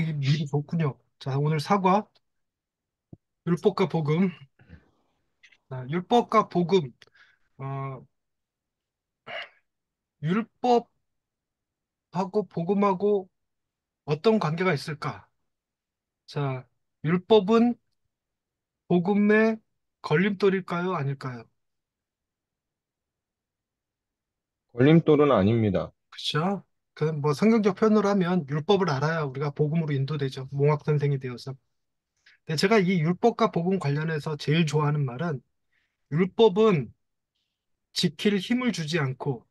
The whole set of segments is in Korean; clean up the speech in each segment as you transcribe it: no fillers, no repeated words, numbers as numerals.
이 미리 좋군요. 자, 오늘 사과, 율법과 복음. 자, 율법과 복음. 어, 율법하고 복음하고 어떤 관계가 있을까? 자, 율법은 복음의 걸림돌일까요? 아닐까요? 걸림돌은 아닙니다. 그렇죠? 그 뭐 성경적 표현으로 하면 율법을 알아야 우리가 복음으로 인도되죠. 몽학 선생이 되어서. 근데 제가 이 율법과 복음 관련해서 제일 좋아하는 말은 율법은 지킬 힘을 주지 않고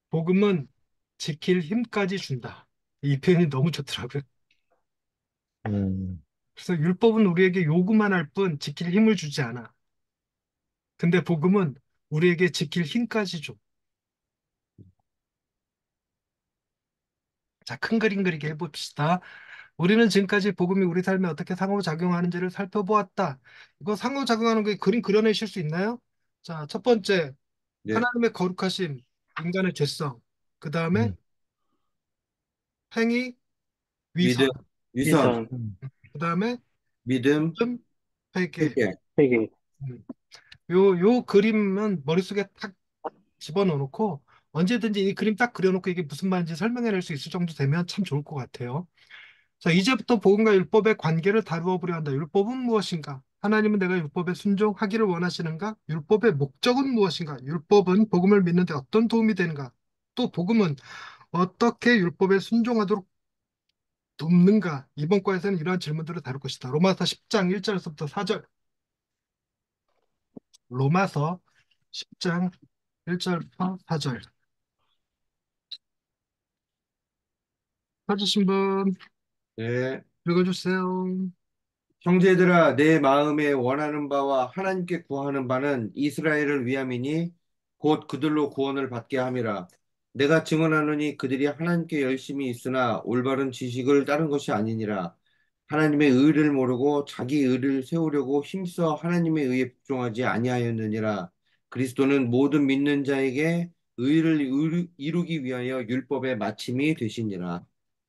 복음은 지킬 힘까지 준다. 이 표현이 너무 좋더라고요. 음, 그래서 율법은 우리에게 요구만 할 뿐 지킬 힘을 주지 않아. 근데 복음은 우리에게 지킬 힘까지 줘. 자, 큰 그림 그리게 해봅시다. 우리는 지금까지 복음이 우리 삶에 어떻게 상호작용하는지를 살펴보았다. 이거 상호작용하는 거 그림 그려내실 수 있나요? 자, 첫 번째, 네. 하나님의 거룩하심, 인간의 죄성. 그 다음에 음, 행위, 믿음, 위선. 위선, 위선, 음, 그 다음에 믿음, 믿음, 회개. 회개. 회개, 음. 요 그림은 머릿속에 탁 집어넣어놓고 언제든지 이 그림 딱 그려놓고 이게 무슨 말인지 설명해낼 수 있을 정도 되면 참 좋을 것 같아요. 자, 이제부터 복음과 율법의 관계를 다루어 보려 한다. 율법은 무엇인가? 하나님은 내가 율법에 순종하기를 원하시는가? 율법의 목적은 무엇인가? 율법은 복음을 믿는 데 어떤 도움이 되는가? 또 복음은 어떻게 율법에 순종하도록 돕는가? 이번 과에서는 이러한 질문들을 다룰 것이다. 로마서 10장 1절에서부터 4절. 로마서 10장 1절부터 4절. 찾으신 분 네. 읽어주세요. 형제들아, 내 마음에 원하는 바와 하나님께 구하는 바는 이스라엘을 위함이니 곧 그들로 구원을 받게 함이라. 내가 증언하노니 그들이 하나님께 열심히 있으나 올바른 지식을 따른 것이 아니니라. 하나님의 의를 모르고 자기 의를 세우려고 힘써 하나님의 의에 복종하지 아니하였느니라. 그리스도는 모든 믿는 자에게 의를 이루기 위하여 율법의 마침이 되시니라.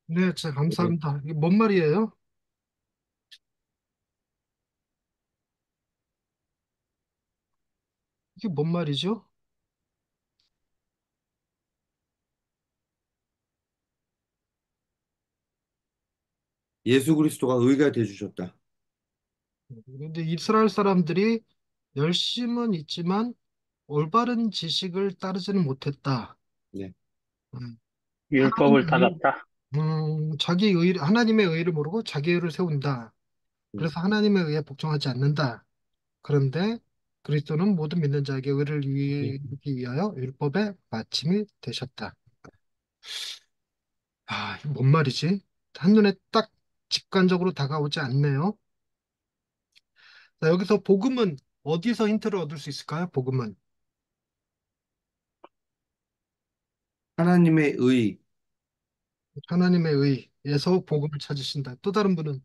네, 진짜 네. 감사합니다. 이게 뭔 말이에요? 이게 뭔 말이죠? 예수 그리스도가 의가 되주셨다. 근데 이스라엘 사람들이 열심은 있지만 올바른 지식을 따르지는 못했다. 네. 음, 율법을 하나님의, 따랐다. 하나님의 의를 모르고 자기 의를 세운다. 음. 그래서 하나님의 의에 복종하지 않는다. 그런데 그리스도는 모든 믿는 자에게 의를 이루기 위하여 율법의 마침이 되셨다. 아, 이게 뭔 말이지? 한눈에 딱 직관적으로 다가오지 않네요. 자, 여기서 복음은 어디서 힌트를 얻을 수 있을까요? 복음은 하나님의 의, 하나님의 의에서 복음을 찾으신다. 또 다른 분은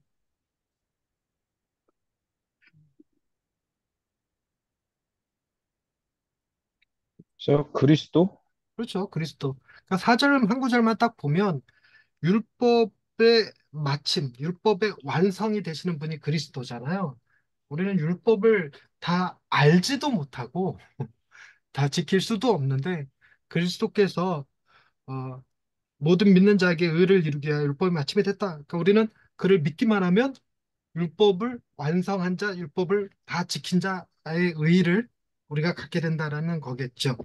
저 그리스도? 그렇죠. 그리스도. 그러니까 사절 한 구절만 딱 보면 율법의 마침, 율법의 완성이 되시는 분이 그리스도잖아요. 우리는 율법을 다 알지도 못하고 다 지킬 수도 없는데 그리스도께서 어, 모든 믿는 자에게 의를 이루게 하여 율법이 마침이 됐다. 그러니까 우리는 그를 믿기만 하면 율법을 완성한 자, 율법을 다 지킨 자의 의의를 우리가 갖게 된다라는 거겠죠.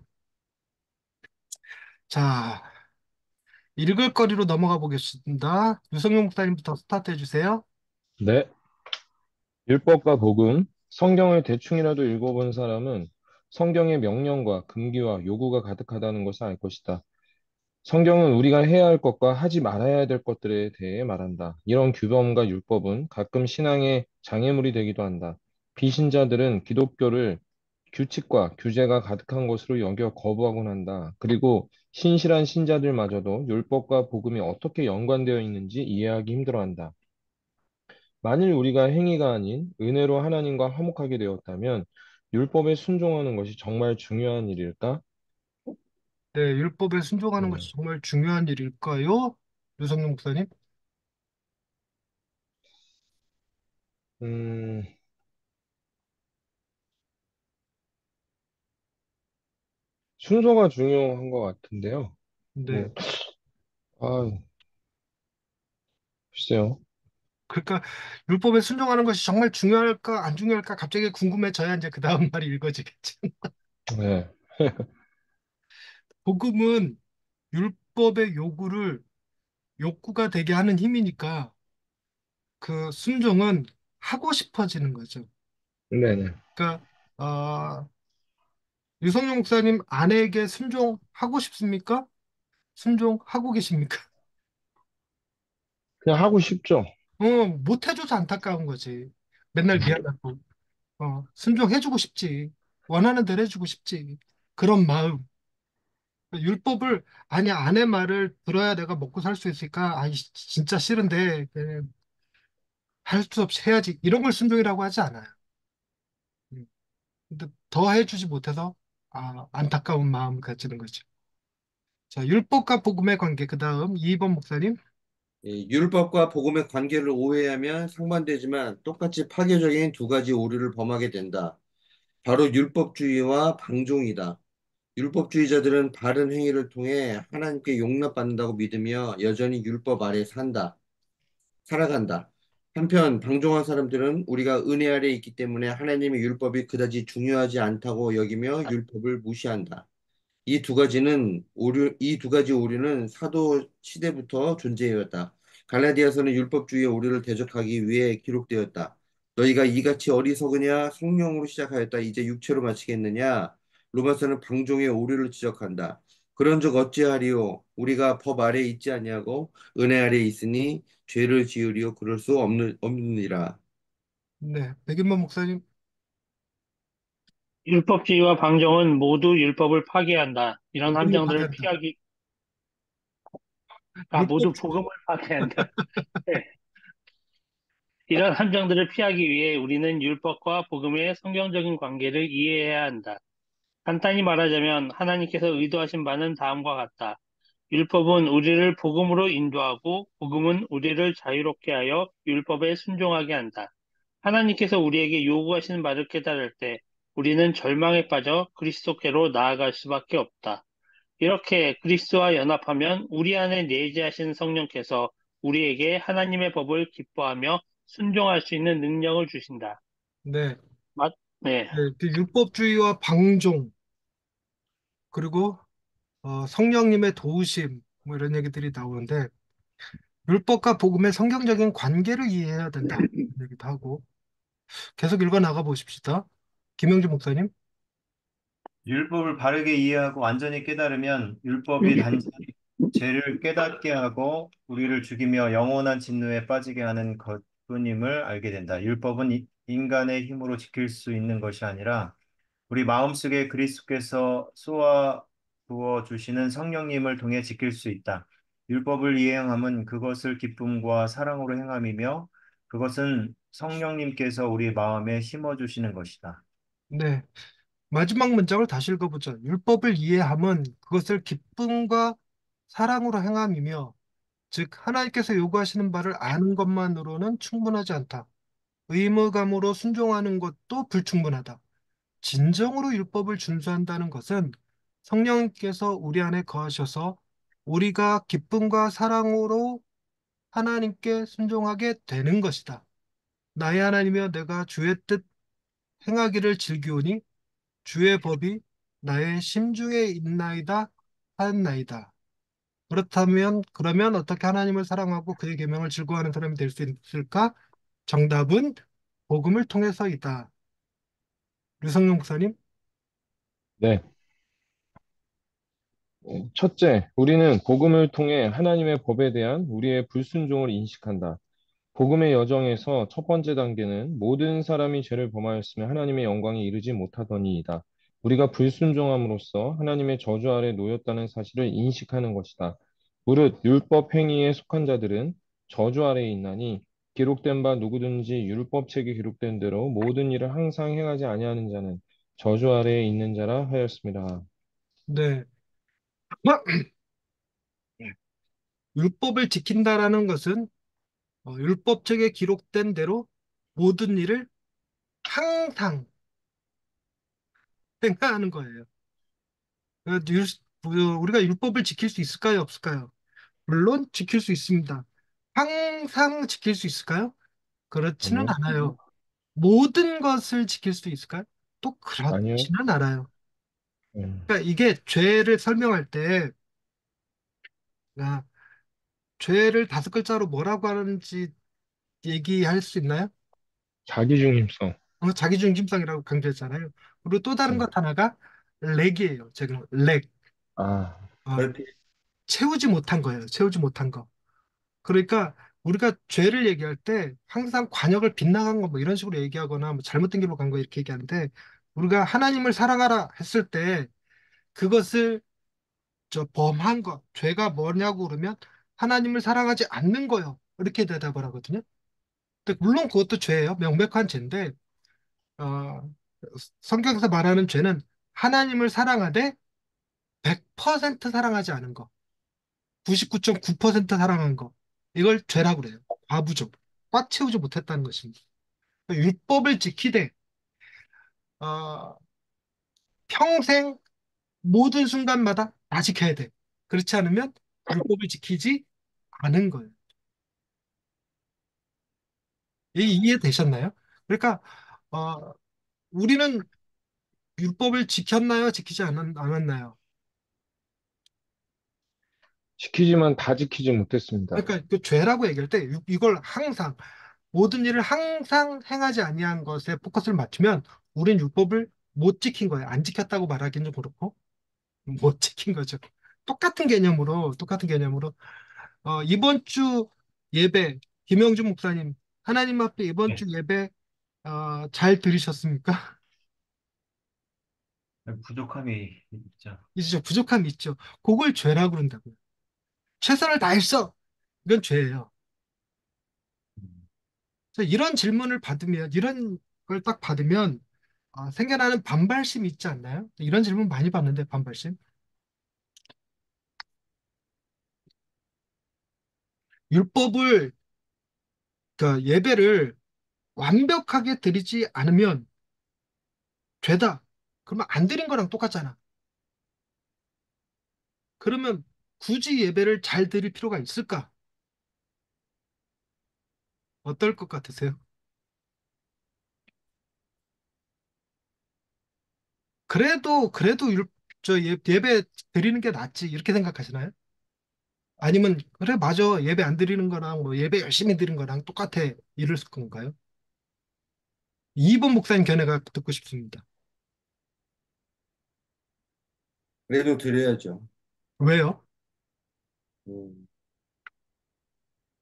자, 읽을 거리로 넘어가 보겠습니다. 유성용 목사님부터 스타트 해주세요. 네. 율법과 복음, 성경을 대충이라도 읽어본 사람은 성경의 명령과 금기와 요구가 가득하다는 것을 알 것이다. 성경은 우리가 해야 할 것과 하지 말아야 될 것들에 대해 말한다. 이런 규범과 율법은 가끔 신앙의 장애물이 되기도 한다. 비신자들은 기독교를 규칙과 규제가 가득한 것으로 여겨 거부하곤 한다. 그리고 신실한 신자들마저도 율법과 복음이 어떻게 연관되어 있는지 이해하기 힘들어한다. 만일 우리가 행위가 아닌 은혜로 하나님과 화목하게 되었다면 율법에 순종하는 것이 정말 중요한 일일까? 네, 율법에 순종하는 네. 것이 정말 중요한 일일까요? 유성용 목사님? 음, 순서가 중요한 것 같은데요. 네. 뭐, 아, 글쎄요. 그러니까 율법에 순종하는 것이 정말 중요할까 안 중요할까 갑자기 궁금해져야 이제 그 다음 말이 읽어지겠죠. 네. 복음은 율법의 욕구가 되게 하는 힘이니까 그 순종은 하고 싶어지는 거죠. 네네. 그러니까 유성용 목사님 아내에게 순종하고 싶습니까? 순종하고 계십니까? 그냥 하고 싶죠. 못 해줘서 안타까운 거지. 맨날 미안하고. 순종해주고 싶지. 원하는 대로 해주고 싶지. 그런 마음. 율법을, 아니, 아내 말을 들어야 내가 먹고 살 수 있으니까, 아이, 진짜 싫은데, 할 수 없이 해야지. 이런 걸 순종이라고 하지 않아요. 음. 근데 더 해주지 못해서, 안타까운 마음을 가지는 거죠. 자, 율법과 복음의 관계. 그 다음, 2번 목사님. 이 율법과 복음의 관계를 오해하면 상반되지만 똑같이 파괴적인 두 가지 오류를 범하게 된다. 바로 율법주의와 방종이다. 율법주의자들은 바른 행위를 통해 하나님께 용납받는다고 믿으며 여전히 율법 아래 살아간다. 한편 방종한 사람들은 우리가 은혜 아래 있기 때문에 하나님의 율법이 그다지 중요하지 않다고 여기며 율법을 무시한다. 이 두 가지 오류는 사도 시대부터 존재해왔다. 갈라디아서는 율법주의의 오류를 대적하기 위해 기록되었다. 너희가 이같이 어리석으냐? 성령으로 시작하였다. 이제 육체로 마치겠느냐? 로마서는 방종의 오류를 지적한다. 그런즉 어찌하리요? 우리가 법 아래 있지 아니하고 은혜 아래 있으니 죄를 지으리요? 그럴 수 없느니라. 네, 백인만 목사님. 율법주의와 방종은 모두 율법을 파괴한다. 이런 복음을 함정들을 파괴한다. 피하기, 율법, 모두 복음을 파괴한다. 네. 이런 함정들을 피하기 위해 우리는 율법과 복음의 성경적인 관계를 이해해야 한다. 간단히 말하자면 하나님께서 의도하신 바는 다음과 같다. 율법은 우리를 복음으로 인도하고 복음은 우리를 자유롭게 하여 율법에 순종하게 한다. 하나님께서 우리에게 요구하시는 바를 깨달을 때 우리는 절망에 빠져 그리스도께로 나아갈 수밖에 없다. 이렇게 그리스도와 연합하면 우리 안에 내재하신 성령께서 우리에게 하나님의 법을 기뻐하며 순종할 수 있는 능력을 주신다. 네. 네. 네, 그 율법주의와 방종, 그리고 성령님의 도우심, 뭐 이런 얘기들이 나오는데, 율법과 복음의 성경적인 관계를 이해해야 된다. 이런 얘기도 하고, 계속 읽어 나가 보십시다. 김영주 목사님. 율법을 바르게 이해하고 완전히 깨달으면 율법이 단지 죄를 깨닫게 하고 우리를 죽이며 영원한 진노에 빠지게 하는 것뿐임을 알게 된다. 율법은 인간의 힘으로 지킬 수 있는 것이 아니라 우리 마음속에 그리스도께서 쏘아 부어 주시는 성령님을 통해 지킬 수 있다. 율법을 이행함은 그것을 기쁨과 사랑으로 행함이며 그것은 성령님께서 우리 마음에 심어 주시는 것이다. 네. 마지막 문장을 다시 읽어보죠. 율법을 이해함은 그것을 기쁨과 사랑으로 행함이며, 즉, 하나님께서 요구하시는 바를 아는 것만으로는 충분하지 않다. 의무감으로 순종하는 것도 불충분하다. 진정으로 율법을 준수한다는 것은 성령께서 우리 안에 거하셔서 우리가 기쁨과 사랑으로 하나님께 순종하게 되는 것이다. 나의 하나님이여 내가 주의 뜻 행하기를 즐기오니 주의 법이 나의 심중에 있나이다 하였나이다. 그러면 어떻게 하나님을 사랑하고 그의 계명을 즐거워하는 사람이 될 수 있을까? 정답은 복음을 통해서이다. 류성룡 목사님. 네. 첫째, 우리는 복음을 통해 하나님의 법에 대한 우리의 불순종을 인식한다. 복음의 여정에서 첫 번째 단계는 모든 사람이 죄를 범하였으며 하나님의 영광에 이르지 못하더니이다. 우리가 불순종함으로써 하나님의 저주 아래 놓였다는 사실을 인식하는 것이다. 무릇 율법 행위에 속한 자들은 저주 아래에 있나니 기록된 바 누구든지 율법책에 기록된 대로 모든 일을 항상 행하지 아니하는 자는 저주 아래에 있는 자라 하였습니다. 네. 율법을 지킨다라는 것은 율법책에 기록된 대로 모든 일을 항상 행하는 거예요. 그 우리가 율법을 지킬 수 있을까요? 없을까요? 물론 지킬 수 있습니다. 항상 지킬 수 있을까요? 그렇지는 아니요. 않아요. 모든 것을 지킬 수 있을까요? 또 아니요. 그렇지는 않아요. 음, 그러니까 이게 죄를 설명할 때, 아, 죄를 다섯 글자로 뭐라고 하는지 얘기할 수 있나요? 자기중심성. 자기중심성이라고 강조했잖아요. 그리고 또 다른 음. 것 하나가 렉이에요. 지금 렉. 아, 어, 결핍. 채우지 못한 거예요. 채우지 못한 거. 그러니까 우리가 죄를 얘기할 때 항상 관역을 빗나간 거 뭐 이런 식으로 얘기하거나 뭐 잘못된 길로 간 거 이렇게 얘기하는데 우리가 하나님을 사랑하라 했을 때 그것을 범한 것, 죄가 뭐냐고 그러면 하나님을 사랑하지 않는 거요. 이렇게 대답을 하거든요. 근데 물론 그것도 죄예요. 명백한 죄인데 어, 성경에서 말하는 죄는 하나님을 사랑하되 100% 사랑하지 않은 거, 99.9% 사랑한 거. 이걸 죄라고 그래요. 과부족. 꽉 채우지 못했다는 것입니다. 율법을 지키되 어, 평생 모든 순간마다 다 지켜야 돼. 그렇지 않으면 율법을 지키지 않은 거예요. 이해되셨나요? 그러니까 어, 우리는 율법을 지켰나요? 지키지 않았나요? 지키지만 다 지키지 못했습니다. 그러니까 그 죄라고 얘기할 때 이걸 항상 모든 일을 항상 행하지 아니한 것에 포커스를 맞추면 우린 율법을 못 지킨 거예요. 안 지켰다고 말하기는 좀 그렇고 못 지킨 거죠. 똑같은 개념으로 이번 주 예배 김영준 목사님 하나님 앞에 이번 네. 주 예배 잘 들으셨습니까? 부족함이 있죠. 이제 좀 부족함이 있죠. 그걸 죄라고 그런다고요. 최선을 다했어. 이건 죄예요. 음. 그래서 이런 질문을 받으면 이런 걸 딱 받으면 생겨나는 반발심이 있지 않나요? 이런 질문 많이 받는데 반발심. 율법을 그러니까 예배를 완벽하게 드리지 않으면 죄다. 그러면 안 드린 거랑 똑같잖아. 그러면 굳이 예배를 잘 드릴 필요가 있을까? 어떨 것 같으세요? 그래도 예배 드리는 게 낫지 이렇게 생각하시나요? 아니면 그래 맞아 예배 안 드리는 거랑 뭐 예배 열심히 드리는 거랑 똑같아 이럴 건가요? 2번 목사님 견해가 듣고 싶습니다. 그래도 드려야죠. 왜요? 음,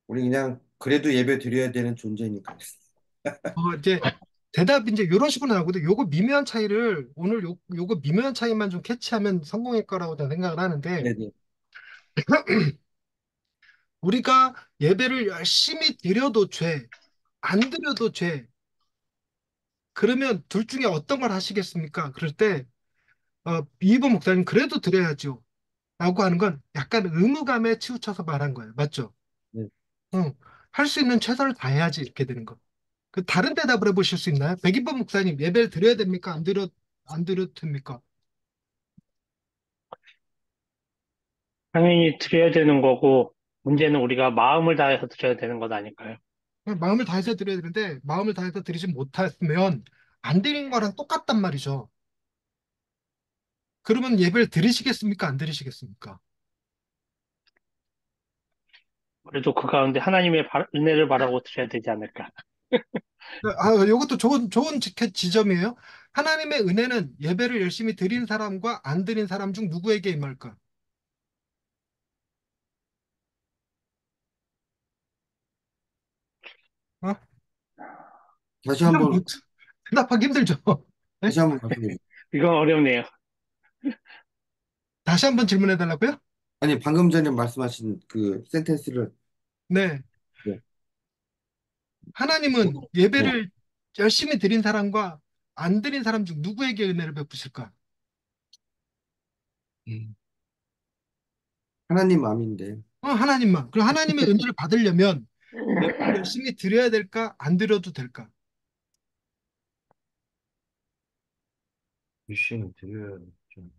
우리 그냥 그래도 예배 드려야 되는 존재니까. 이제 대답이 이제 이런 식으로 나오거든. 요거 미묘한 차이를 오늘 요거 미묘한 차이만 좀 캐치하면 성공일 거라고 저는 생각을 하는데 네네. 우리가 예배를 열심히 드려도 죄, 안 드려도 죄. 그러면 둘 중에 어떤 걸 하시겠습니까? 그럴 때 이번 목사님 그래도 드려야죠. 라고 하는 건 약간 의무감에 치우쳐서 말한 거예요. 맞죠? 네. 응. 할 수 있는 최선을 다해야지 이렇게 되는 거. 그 다른 대답을 해보실 수 있나요? 백인범 목사님 예배를 드려야 됩니까? 안 드려도 됩니까? 당연히 드려야 되는 거고, 문제는 우리가 마음을 다해서 드려야 되는 것 아닐까요? 그냥 마음을 다해서 드려야 되는데 마음을 다해서 드리지 못하면 안 드린 거랑 똑같단 말이죠. 그러면 예배를 드리시겠습니까? 안 드리시겠습니까? 그래도 그 가운데 하나님의 은혜를 바라고 드려야 되지 않을까. 이것도 좋은 지점이에요. 하나님의 은혜는 예배를 열심히 드린 사람과 안 드린 사람 중 누구에게 임할까? 어? 다시 대답 한번, 못- 대답하기 힘들죠. 네? 다시 한번 말씀해 주세요. 이건 어렵네요. 다시 한번 질문해 달라고요? 아니, 방금 전에 말씀하신 그 센텐스를, 네. 네. 하나님은 네. 예배를 열심히 드린 사람과 안 드린 사람 중 누구에게 은혜를 베푸실까? 음. 하나님 마음인데, 하나님만. 그럼 하나님의 은혜를 받으려면 예배를 열심히 드려야 될까? 안 드려도 될까? 열심히 드려야 좀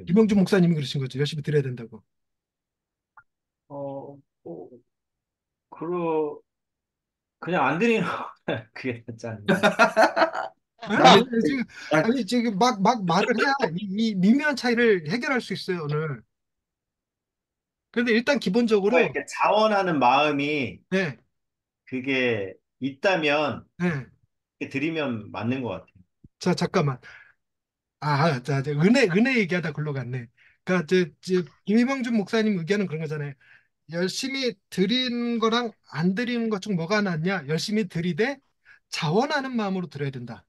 김영준 모르겠네. 목사님이 그러신 거죠. 열심히 드려야 된다고. 뭐, 그냥 안 드리는 거 그게 낫지 않나. 아니, 나는 지금, 난 아니, 지금 막 말을 해야 이 미묘한 차이를 해결할 수 있어요, 오늘. 그런데 일단 뭔가 기본적으로, 이렇게 자원하는 마음이 네, 그게 있다면 네. 이렇게 드리면 맞는 것 같아요. 자, 잠깐만. 자, 은혜 얘기하다 글로 갔네. 그러니까, 김희명준 목사님 의견은 그런 거잖아요. 열심히 드리는 거랑 안 드리는 것 중 뭐가 낫냐? 열심히 드리되 자원하는 마음으로 드려야 된다.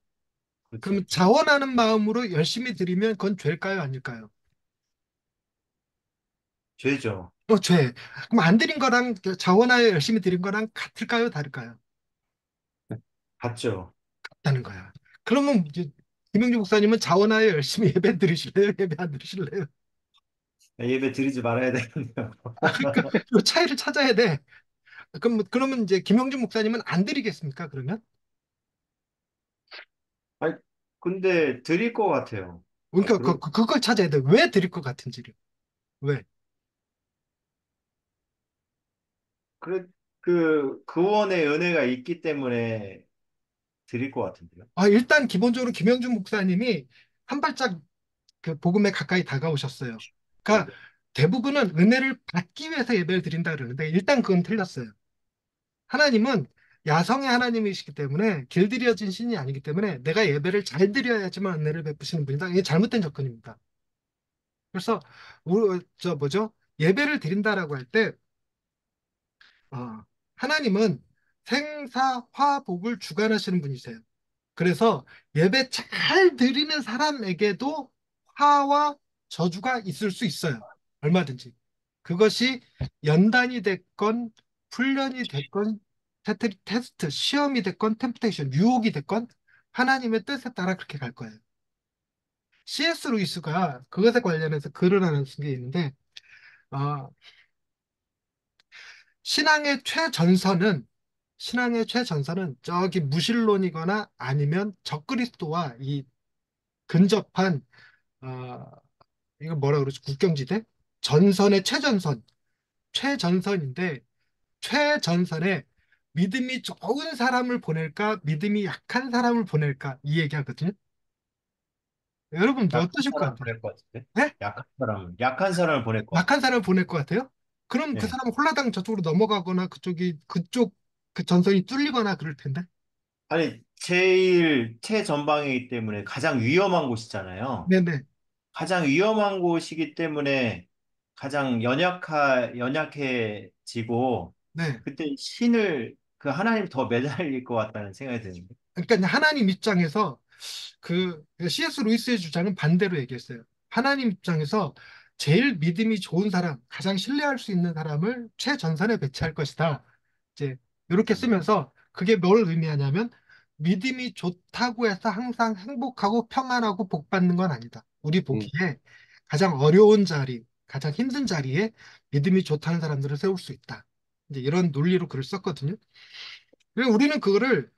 그렇죠. 그러면 자원하는 마음으로 열심히 드리면 그건 죄일까요? 아닐까요? 죄죠. 죄. 그럼 안 드린 거랑 자원하여 열심히 드린 거랑 같을까요? 다를까요? 같죠. 같다는 거야. 그러면 이제 김영주 목사님은 자원하여 열심히 예배 드리실래요? 예배 안 드리실래요? 예배 드리지 말아야 되는데요. 그러니까 이 차이를 찾아야 돼. 그러면 이제 김영주 목사님은 안 드리겠습니까? 그러면? 아니, 근데 드릴 것 같아요. 그러니까 그러, 그걸 찾아야 돼. 왜 드릴 것 같은지를. 왜? 그래, 구원의 은혜가 있기 때문에 드릴 것 같은데요. 일단 기본적으로 김영준 목사님이 한 발짝 그 복음에 가까이 다가오셨어요. 그러니까 네네. 대부분은 은혜를 받기 위해서 예배를 드린다 그러는데 일단 그건 틀렸어요. 하나님은 야성의 하나님이시기 때문에 길들여진 신이 아니기 때문에 내가 예배를 잘 드려야지만 은혜를 베푸시는 분이다. 이게 잘못된 접근입니다. 그래서 저 뭐죠? 예배를 드린다라고 할 때 하나님은 생사화복을 주관하시는 분이세요. 그래서 예배 잘 드리는 사람에게도 화와 저주가 있을 수 있어요. 얼마든지. 그것이 연단이 됐건, 훈련이 됐건, 테스트, 시험이 됐건, 템프테이션, 유혹이 됐건, 하나님의 뜻에 따라 그렇게 갈 거예요. C.S. 루이스가 그것에 관련해서 글을 하나 쓴 게 있는데, 어, 신앙의 최전선은, 신앙의 최전선은 저기 무신론이거나 아니면 적그리스도와 이 근접한 아, 이거 뭐라 그러지? 국경지대? 전선의 최전선, 최전선인데, 최전선에 믿음이 좋은 사람을 보낼까, 믿음이 약한 사람을 보낼까, 이 얘기하거든요. 여러분, 약한 어떠실 것 사람 같아요? 보낼 것 같은데? 네? 약한 사람을 보낼 것 약한 같아요. 사람을 보낼 것 같아요? 그럼 그 예. 사람은 홀라당 저쪽으로 넘어가거나 그쪽 그 전선이 뚫리거나 그럴 텐데. 아니, 제일 최전방이기 때문에 가장 위험한 곳이잖아요. 네네. 가장 위험한 곳이기 때문에 가장 연약해지고, 네. 그때 그 하나님 더 매달릴 것 같다는 생각이 드는데. 그러니까 하나님 입장에서 그 C.S. 루이스의 주장은 반대로 얘기했어요. 하나님 입장에서 제일 믿음이 좋은 사람, 가장 신뢰할 수 있는 사람을 최전선에 배치할 것이다. 이제 이렇게 쓰면서 그게 뭘 의미하냐면 믿음이 좋다고 해서 항상 행복하고 평안하고 복 받는 건 아니다. 우리 음, 보기에 가장 어려운 자리, 가장 힘든 자리에 믿음이 좋다는 사람들을 세울 수 있다. 이제 이런 논리로 글을 썼거든요. 그리고 우리는 그거를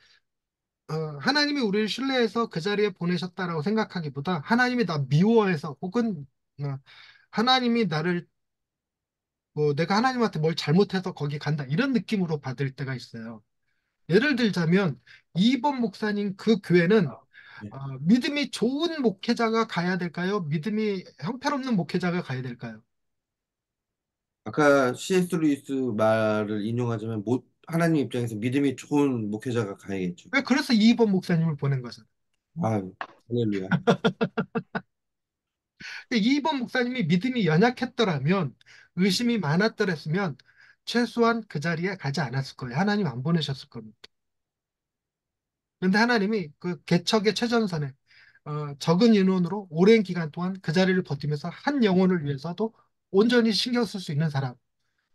하나님이 우리를 신뢰해서 그 자리에 보내셨다라고 생각하기보다 하나님이 나 미워해서 혹은 하나님이 나를 뭐 내가 하나님한테 뭘 잘못해서 거기 간다 이런 느낌으로 받을 때가 있어요. 예를 들자면 이번 목사님 그 교회는 예. 믿음이 좋은 목회자가 가야 될까요? 믿음이 형편없는 목회자가 가야 될까요? 아까 C.S. 루이스 말을 인용하자면 하나님 입장에서 믿음이 좋은 목회자가 가야겠죠. 그래서 이번 목사님을 보낸 거잖아요. 아유, 할렐루야. 이번 목사님이 믿음이 연약했더라면 의심이 많았더랬으면 최소한 그 자리에 가지 않았을 거예요. 하나님 안 보내셨을 겁니다. 그런데 하나님이 그 개척의 최전선에 적은 인원으로 오랜 기간 동안 그 자리를 버티면서 한 영혼을 위해서도 온전히 신경 쓸 수 있는 사람,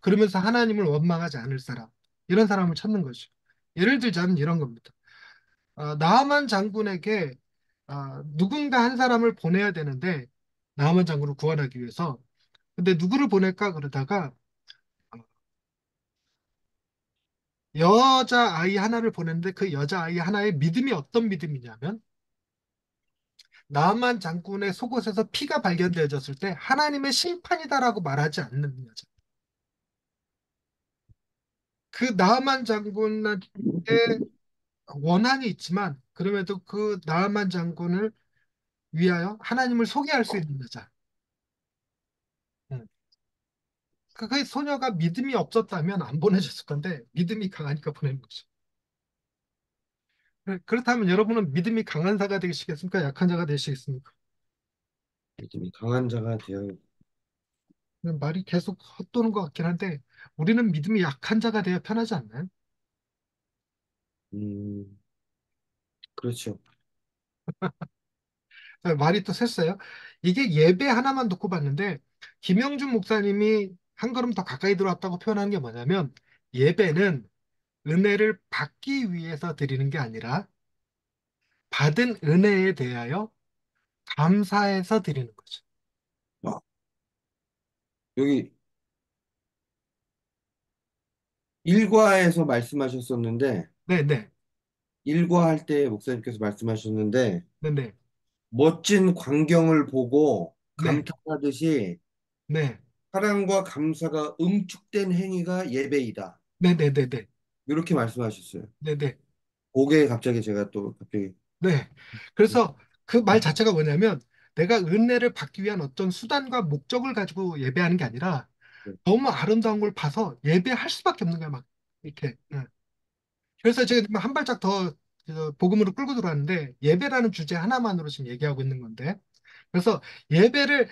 그러면서 하나님을 원망하지 않을 사람, 이런 사람을 찾는 거죠. 예를 들자면 이런 겁니다. 나하만 장군에게 누군가 한 사람을 보내야 되는데 나하만 장군을 구원하기 위해서 근데 누구를 보낼까 그러다가 여자아이 하나를 보냈는데 그 여자아이 하나의 믿음이 어떤 믿음이냐면 나만 장군의 속옷에서 피가 발견되어졌을 때 하나님의 심판이다라고 말하지 않는 여자. 그 나만 장군의 원한이 있지만 그럼에도 그 나만 장군을 위하여 하나님을 소개할 수 있는 여자. 응. 그 소녀가 믿음이 없었다면 안 보내줬을 건데 믿음이 강하니까 보내는 거죠. 그렇다면 여러분은 믿음이 강한 자가 되시겠습니까? 약한 자가 되시겠습니까? 믿음이 강한 자가 되어. 말이 계속 헛도는 것 같긴 한데 우리는 믿음이 약한 자가 되어 편하지 않나요? 음, 그렇죠. 말이 또 샜어요. 이게 예배 하나만 놓고 봤는데 김영준 목사님이 한 걸음 더 가까이 들어왔다고 표현하는 게 뭐냐면 예배는 은혜를 받기 위해서 드리는 게 아니라 받은 은혜에 대하여 감사해서 드리는 거죠. 아, 여기 일과에서 말씀하셨었는데, 네네. 일과 할 때 목사님께서 말씀하셨는데, 네네. 멋진 광경을 보고 네. 감탄하듯이 네. 사랑과 감사가 응축된 행위가 예배이다. 네네네네. 이렇게 말씀하셨어요. 네네. 그게 갑자기 제가 또 갑자기 네. 그래서 그 말 자체가 뭐냐면 내가 은혜를 받기 위한 어떤 수단과 목적을 가지고 예배하는 게 아니라 너무 아름다운 걸 봐서 예배할 수밖에 없는 거야, 막 이렇게. 응. 그래서 제가 지금 한 발짝 더 복음으로 끌고 들어왔는데 예배라는 주제 하나만으로 지금 얘기하고 있는 건데 그래서 예배를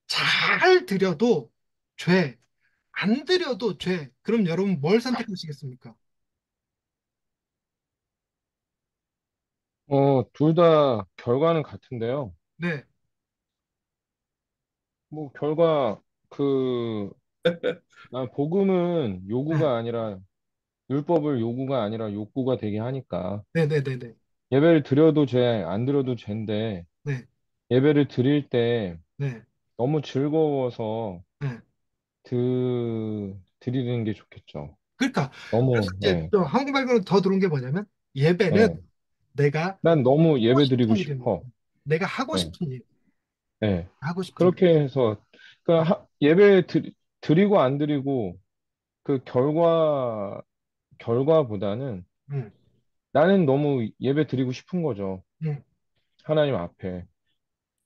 잘 드려도 죄, 안 드려도 죄. 그럼 여러분 뭘 선택하시겠습니까? 둘 다 결과는 같은데요. 네, 뭐, 그, 복음은 네, 요구가 아니라, 율법을 요구가 아니라 욕구가 되게 하니까. 네, 네, 네, 네, 예배를 드려도 죄, 안 드려도 죄인데, 네, 예배를 드릴 때 네, 너무 즐거워서 네. 드리는 게 좋겠죠. 그러니까 그래서 너무, 이제 또 한국 말고는 더 들어온 게 뭐냐면 예배는 예. 내가 난 너무 하고 예배 드리고 싶은 일입니다. 싶어. 내가 하고 예, 싶은 일, 예. 하고 싶은 일. 그렇게 해서, 예배 드리고 안 드리고, 그 결과보다는 응, 나는 너무 예배 드리고 싶은 거죠. 응. 하나님 앞에.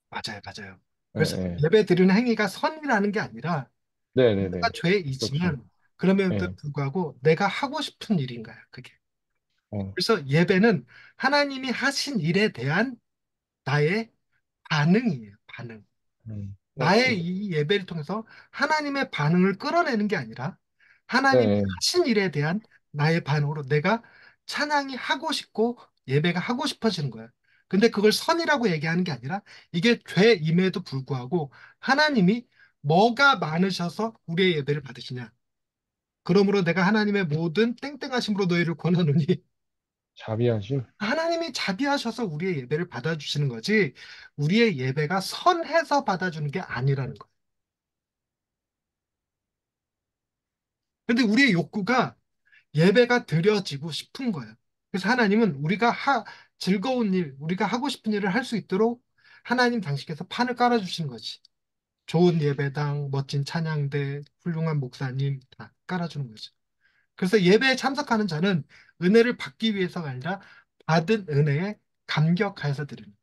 맞아요, 맞아요. 예, 그래서 예. 예배 드리는 행위가 선이라는 게 아니라 내가 네네네. 죄에 그렇죠. 있지만 그럼에도 예. 불구하고 내가 하고 싶은 일인 거야, 그게. 어, 그래서 예배는 하나님이 하신 일에 대한 나의 반응이에요, 반응. 나의 맞습니다. 이 예배를 통해서 하나님의 반응을 끌어내는 게 아니라 네, 하나님이 예. 하신 일에 대한 나의 반응으로 내가 찬양이 하고 싶고 예배가 하고 싶어지는 거예요. 근데 그걸 선이라고 얘기하는 게 아니라 이게 죄임에도 불구하고 하나님이 뭐가 많으셔서 우리의 예배를 받으시냐. 그러므로 내가 하나님의 모든 땡땡하심으로 너희를 권하노니 자비하심. 하나님이 자비하셔서 우리의 예배를 받아주시는 거지 우리의 예배가 선해서 받아주는 게 아니라는 거예요. 근데 우리의 욕구가 예배가 드려지고 싶은 거예요. 그래서 하나님은 즐거운 일, 우리가 하고 싶은 일을 할 수 있도록 하나님 당신께서 판을 깔아주신 거지. 좋은 예배당, 멋진 찬양대, 훌륭한 목사님 다 깔아주는 거죠. 그래서 예배에 참석하는 자는 은혜를 받기 위해서가 아니라 받은 은혜에 감격하여서 드리는 거예요.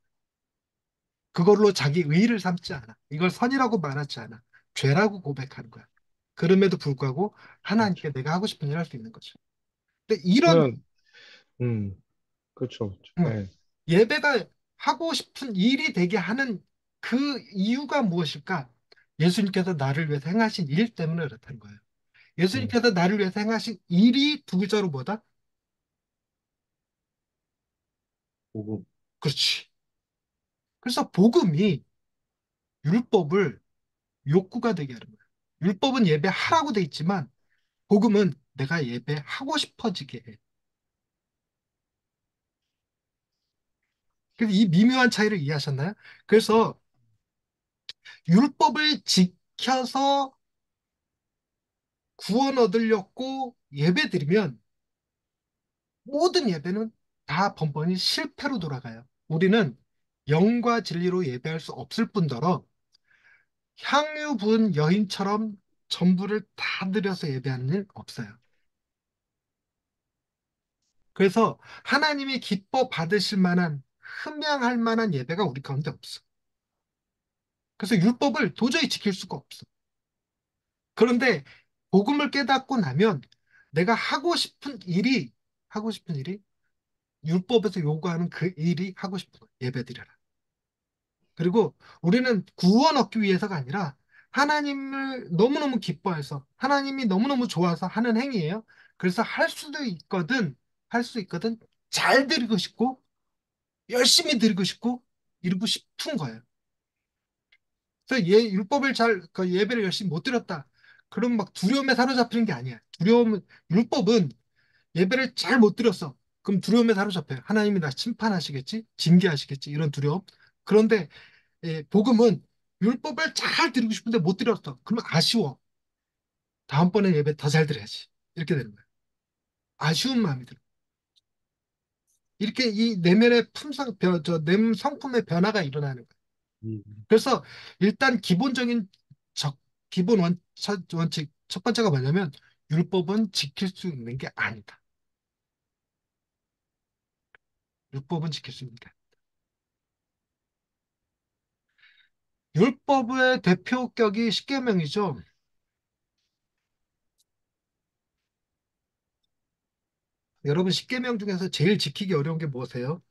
그걸로 자기 의의를 삼지 않아. 이걸 선이라고 말하지 않아. 죄라고 고백하는 거야. 그럼에도 불구하고 그렇죠. 하나님께 내가 하고 싶은 일을 할 수 있는 거죠. 근데 이런 그러면, 그렇죠. 그렇죠. 응, 예. 예배가 하고 싶은 일이 되게 하는 그 이유가 무엇일까? 예수님께서 나를 위해서 행하신 일 때문에 그렇다는 거예요. 음, 예수님께서 나를 위해서 행하신 일이 두 글자로 뭐다? 복음. 그렇지. 그래서 복음이 율법을 욕구가 되게 하는 거예요. 율법은 예배하라고 돼 있지만 복음은 내가 예배하고 싶어지게 해. 그래서 이 미묘한 차이를 이해하셨나요? 그래서 율법을 지켜서 구원 얻으려고 예배 드리면 모든 예배는 다 번번이 실패로 돌아가요. 우리는 영과 진리로 예배할 수 없을 뿐더러 향유 부은 여인처럼 전부를 다 드려서 예배하는 일 없어요. 그래서 하나님이 기뻐 받으실 만한 흠양할 만한 예배가 우리 가운데 없어. 그래서 율법을 도저히 지킬 수가 없어. 그런데 복음을 깨닫고 나면 내가 하고 싶은 일이 율법에서 요구하는 그 일이 하고 싶은 거야. 예배드려라. 그리고 우리는 구원 얻기 위해서가 아니라 하나님을 너무너무 기뻐해서 하나님이 너무너무 좋아서 하는 행위예요. 그래서 할 수 있거든 잘 드리고 싶고 열심히 드리고 싶고 이루고 싶은 거예요. 그래서 율법을 그 예배를 열심히 못 드렸다. 그럼 막 두려움에 사로잡히는 게 아니야. 율법은 예배를 잘 못 드렸어. 그럼 두려움에 사로잡혀요. 하나님이 나 심판하시겠지? 징계하시겠지? 이런 두려움. 그런데 복음은 율법을 잘 드리고 싶은데 못 드렸어. 그러면 아쉬워. 다음번에 예배 더 잘 드려야지. 이렇게 되는 거예요. 아쉬운 마음이 들어. 이렇게 이 내면의 내면 성품의 변화가 일어나는 거예요. 음. 그래서 일단 기본적인 적, 기본 원칙 첫 번째가 뭐냐면 율법은 지킬 수 있는 게 아니다. 율법은 지킬 수 있는 게 아니다. 율법의 대표격이 십계명이죠. 여러분 십계명 중에서 제일 지키기 어려운 게 뭐세요?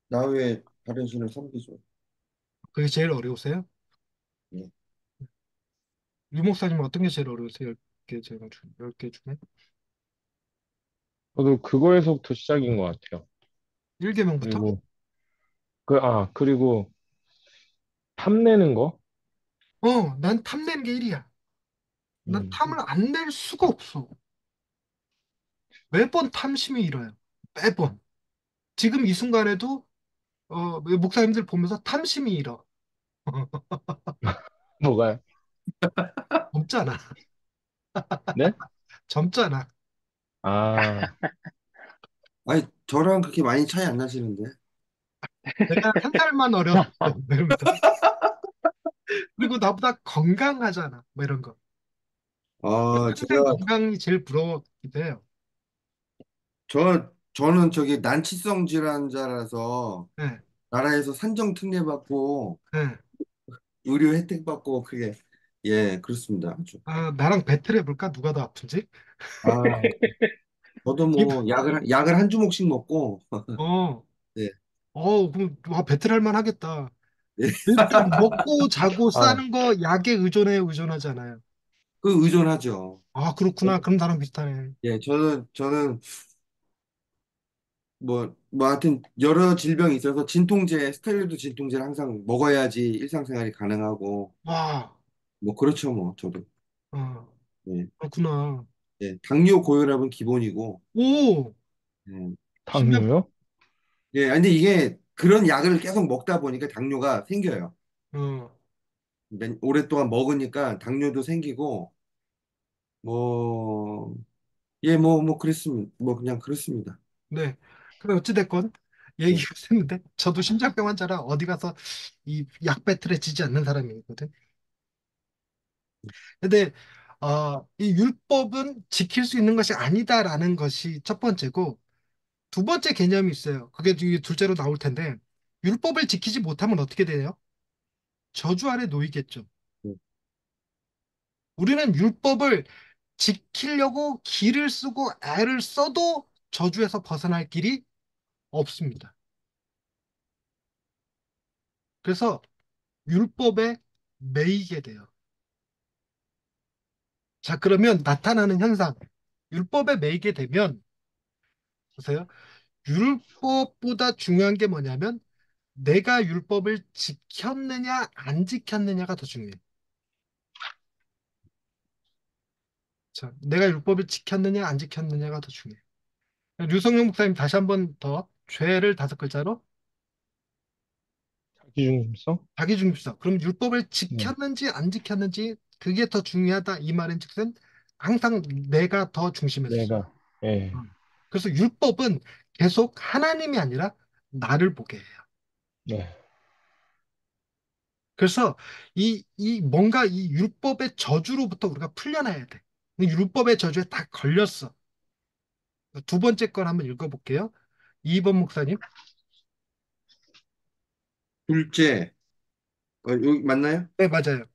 나 외에 다른 신을 섬기죠. 그게 제일 어려우세요? 예. 유 목사님 어떤 게 제일 어려우세요? 10개 제가 10개 중에 저도 그거에서부터 시작인 것 같아요. 1계명부터? 그리고, 그리고 탐내는 거? 난 탐내는 게 1이야. 난 음, 탐을 안 낼 수가 없어. 매번 탐심이 일어요. 매번. 지금 이 순간에도 목사님들 보면서 탐심이 일어. 뭐가요? 젊잖아. 네? 젊잖아. 아, 아니, 저랑 그렇게 많이 차이 안 나시는데. 내가 한 달만 어렸어. 뭐 이러면서. 그리고 나보다 건강하잖아. 뭐 이런 거. 아, 평생 제가, 건강이 제일 부러웠기도 해요. 저는 저기 난치성 질환자라서 네, 나라에서 산정 특례받고 네. 의료 혜택 받고 그게, 예, 그렇습니다. 아주. 아, 나랑 배틀 해볼까? 누가 더 아픈지? 아, 저도 이- 뭐 약을 한 주먹씩 먹고, 어, 예, 그럼, 와, 배틀 할 만 하겠다. 예, 일단 먹고 자고 아, 싸는 거 약에 의존하잖아요. 그 의존하죠. 아, 그렇구나. 그럼 나랑 비슷하네. 예, 저는 뭐 하여튼 여러 질병이 있어서 진통제, 스테로이드 진통제를 항상 먹어야지 일상생활이 가능하고, 와, 뭐 그렇죠, 뭐, 저도. 어, 예, 그렇구나. 예, 당뇨 고혈압은 기본이고, 오, 예, 심장, 당뇨요? 예, 근데 이게 그런 약을 계속 먹다 보니까 당뇨가 생겨요. 어, 오랫동안 먹으니까 당뇨도 생기고, 뭐, 예, 뭐 그랬습니다. 뭐 그냥 그렇습니다. 네. 그래, 어찌됐건, 예. 얘기가 됐는데, 저도 심장병 환자라 어디 가서 이 약 배틀에 지지 않는 사람이거든. 근데, 이 율법은 지킬 수 있는 것이 아니다라는 것이 첫 번째고, 두 번째 개념이 있어요. 그게 둘째로 나올 텐데, 율법을 지키지 못하면 어떻게 돼요? 저주 아래 놓이겠죠. 예. 우리는 율법을 지키려고 길을 쓰고 애를 써도 저주에서 벗어날 길이 없습니다. 그래서 율법에 매이게 돼요. 자, 그러면 나타나는 현상. 율법에 매이게 되면, 보세요. 율법보다 중요한 게 뭐냐면, 내가 율법을 지켰느냐, 안 지켰느냐가 더 중요해요. 자, 내가 율법을 지켰느냐, 안 지켰느냐가 더 중요해요. 류성룡 목사님 다시 한번 더, 죄를 5글자로, 자기중심성? 자기중심성. 그럼 율법을 네. 지켰는지 안 지켰는지 그게 더 중요하다 이 말인즉슨 항상 내가 더 중심했어. 내가, 예, 그래서 율법은 계속 하나님이 아니라 나를 보게 해요. 네, 그래서 이 뭔가 이 율법의 저주로부터 우리가 풀려나야 돼. 이 율법의 저주에 다 걸렸어. 두 번째 걸 한번 읽어볼게요. 2번 목사님. 둘째, 여기 맞나요? 네, 맞아요.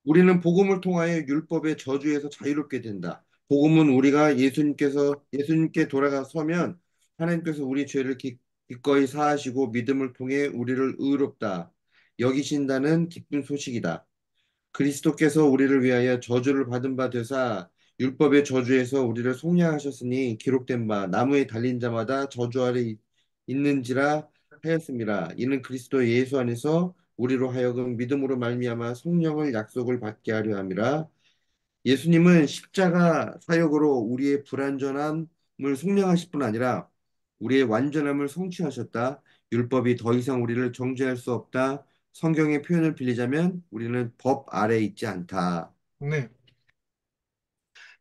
우리는 복음을 통하여 율법의 저주에서 자유롭게 된다. 복음은 우리가 예수님께 돌아가서면 하나님께서 우리 죄를 기꺼이 사하시고 믿음을 통해 우리를 의롭다 여기신다는 기쁜 소식이다. 그리스도께서 우리를 위하여 저주를 받은 바 되사 율법의 저주에서 우리를 속량하셨으니 기록된 바 나무에 달린 자마다 저주 아래 있는지라 하였습니다. 이는 그리스도 예수 안에서 우리로 하여금 믿음으로 말미암아 성령을 약속을 받게 하려 함이라. 예수님은 십자가 사역으로 우리의 불완전함을 속량하실 뿐 아니라 우리의 완전함을 성취하셨다. 율법이 더 이상 우리를 정죄할 수 없다. 성경의 표현을 빌리자면 우리는 법 아래에 있지 않다. 네.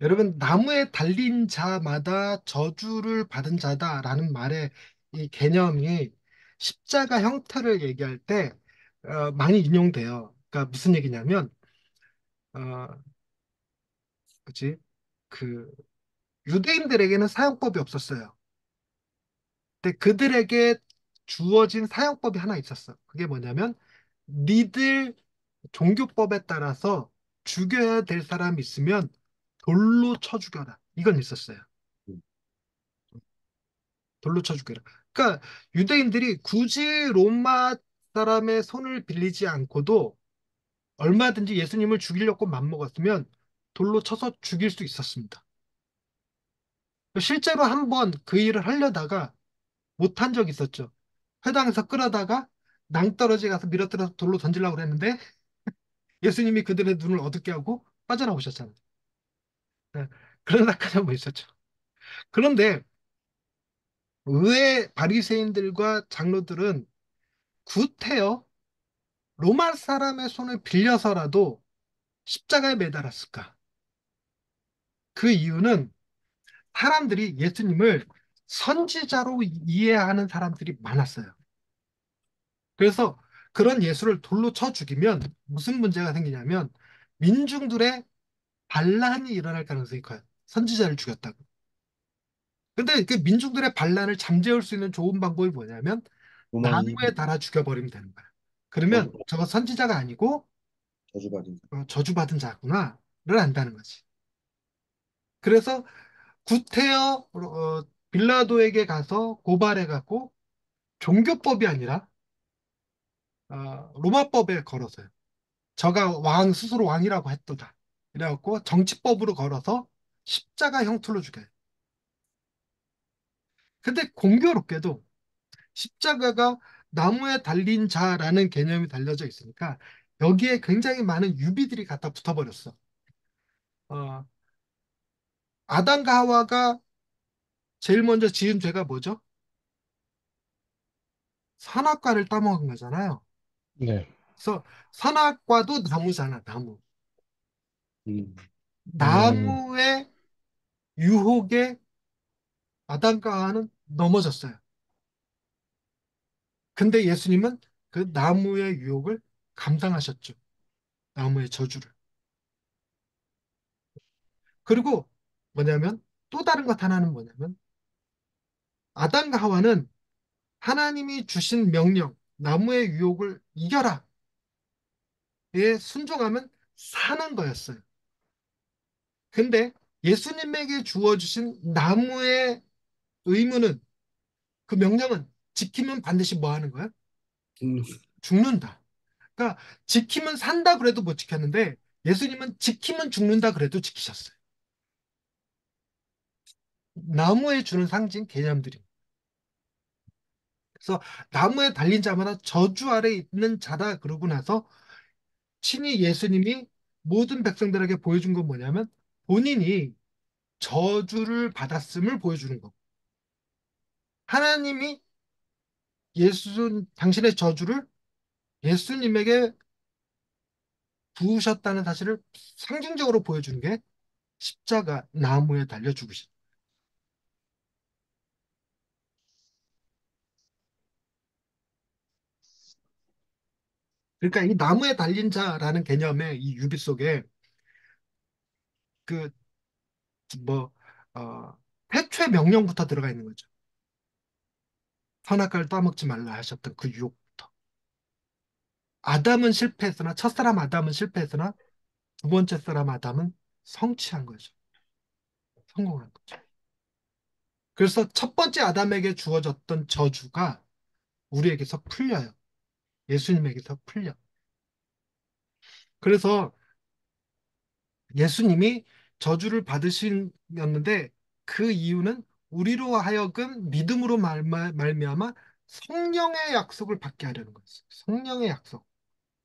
여러분, 나무에 달린 자마다 저주를 받은 자다라는 말의 이 개념이 십자가 형태를 얘기할 때 많이 인용돼요. 그러니까 무슨 얘기냐면, 어, 그치? 그 유대인들에게는 사형법이 없었어요. 근데 그들에게 주어진 사형법이 하나 있었어. 그게 뭐냐면, 니들 종교법에 따라서 죽여야 될 사람이 있으면 돌로 쳐 죽여라. 이건 있었어요. 돌로 쳐 죽여라. 그러니까 유대인들이 굳이 로마 사람의 손을 빌리지 않고도 얼마든지 예수님을 죽이려고 맘먹었으면 돌로 쳐서 죽일 수 있었습니다. 실제로 한번 그 일을 하려다가 못한 적이 있었죠. 회당에서 끌어다가 낭떠러지 가서 밀어뜨려서 돌로 던지려고 그랬는데 예수님이 그들의 눈을 어둡게 하고 빠져나오셨잖아요. 네. 그런 사건이 한번 있었죠. 그런데 왜 바리새인들과 장로들은 구태여 로마 사람의 손을 빌려서라도 십자가에 매달았을까? 그 이유는 사람들이 예수님을 선지자로 이해하는 사람들이 많았어요. 그래서 그런 예수를 돌로 쳐 죽이면 무슨 문제가 생기냐면 민중들의 반란이 일어날 가능성이 커요. 선지자를 죽였다고. 근데 그 민중들의 반란을 잠재울 수 있는 좋은 방법이 뭐냐면 로마니 나무에 달아 죽여버리면 되는 거야. 그러면 저주, 저거 선지자가 아니고 저주받은 저주받은 자구나를 안다는 거지. 그래서 구테여 빌라도에게 가서 고발해갖고 종교법이 아니라 로마법에 걸어서요. 저가 왕 스스로 왕이라고 했도다. 이래갖고 정치법으로 걸어서 십자가 형틀로 죽여요. 근데 공교롭게도 십자가가 나무에 달린 자라는 개념이 달려져 있으니까 여기에 굉장히 많은 유비들이 갖다 붙어버렸어. 어, 아담과 하와가 제일 먼저 지은 죄가 뭐죠? 선악과를 따먹은 거잖아요. 네, 그래서 선악과도 나무잖아, 나무. 음, 음, 나무의 유혹에 아담과 하와는 넘어졌어요. 근데 예수님은 그 나무의 유혹을 감당하셨죠. 나무의 저주를. 그리고 뭐냐면 또 다른 것 하나는 뭐냐면 아담과 하와는 하나님이 주신 명령, 나무의 유혹을 이겨라에 순종하면 사는 거였어요. 근데 예수님에게 주어주신 나무의 의무는 그 명령은 지키면 반드시 뭐 하는 거야? 음, 죽는다. 그러니까 지키면 산다 그래도 못 지켰는데 예수님은 지키면 죽는다 그래도 지키셨어요. 나무에 주는 상징 개념들이. 그래서 나무에 달린 자마다 저주 아래 있는 자다 그러고 나서 친히 예수님이 모든 백성들에게 보여준 건 뭐냐면 본인이 저주를 받았음을 보여주는 거. 하나님이 당신의 저주를 예수님에게 부으셨다는 사실을 상징적으로 보여주는 게 십자가 나무에 달려 죽으신. 그러니까 이 나무에 달린 자라는 개념의 이 유비 속에 그 뭐 태초의 명령부터 들어가 있는 거죠. 선악과를 따먹지 말라 하셨던 그 유혹부터. 아담은 실패했으나 첫사람 아담은 실패했으나 두 번째 사람 아담은 성취한 거죠. 성공한 거죠. 그래서 첫 번째 아담에게 주어졌던 저주가 우리에게서 풀려요. 예수님에게서 풀려. 그래서 예수님이 저주를 받으셨는데 그 이유는 우리로 하여금 믿음으로 말미암아 성령의 약속을 받게 하려는 거였어요. 성령의 약속.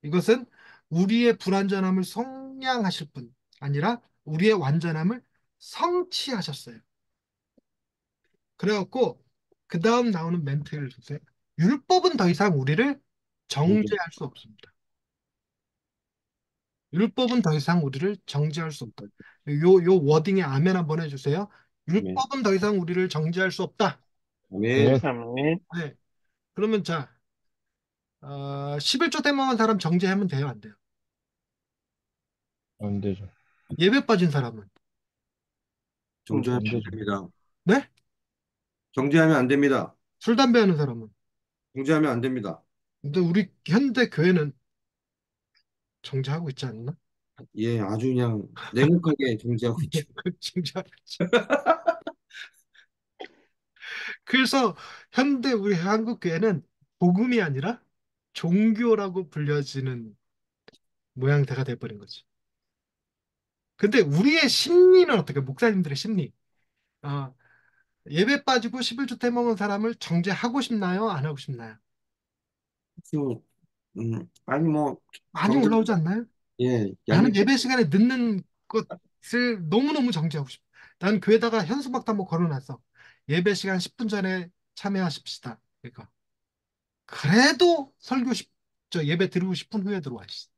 이것은 우리의 불완전함을 성량하실 뿐 아니라 우리의 완전함을 성취하셨어요. 그래갖고 그 다음 나오는 멘트를 주세요. 율법은 더 이상 우리를 정죄할 수 없습니다. 율법은 더 이상 우리를 정죄할 수 없다. 요 워딩에 아멘 한번 해주세요. 아멘. 율법은 더 이상 우리를 정죄할 수 없다. 아멘. 아멘. 아멘. 네. 그러면 자, 11조 떼먹은 사람 정죄하면 돼요, 안 돼요? 안 되죠. 예배 빠진 사람은? 정죄하면 안 안 되죠. 됩니다. 네? 정죄하면 안 됩니다. 술, 담배 하는 사람은? 정죄하면 안 됩니다. 근데 우리 현대 교회는 정죄하고 있지 않나? 예, 아주 그냥 냉혹하게 정죄하고 있죠. 정죄하고 있지. 그래서 현대 우리 한국 교회는 복음이 아니라 종교라고 불려지는 모양새가 돼버린 거지. 근데 우리의 심리는 어떻게, 목사님들의 심리? 어, 예배 빠지고 11주 떼먹은 사람을 정죄하고 싶나요? 안 하고 싶나요? 지금, 아니 뭐 많이 정죄, 올라오지 않나요? 예, 나는 양육. 예배 시간에 늦는 것을 너무너무 정죄하고 싶어. 난 교회다가 현수막도 한번 걸어놨어. 예배 시간 10분 전에 참여하십시다. 그러니까 그래도 저 예배 드리고 10분 후에 들어와 있어.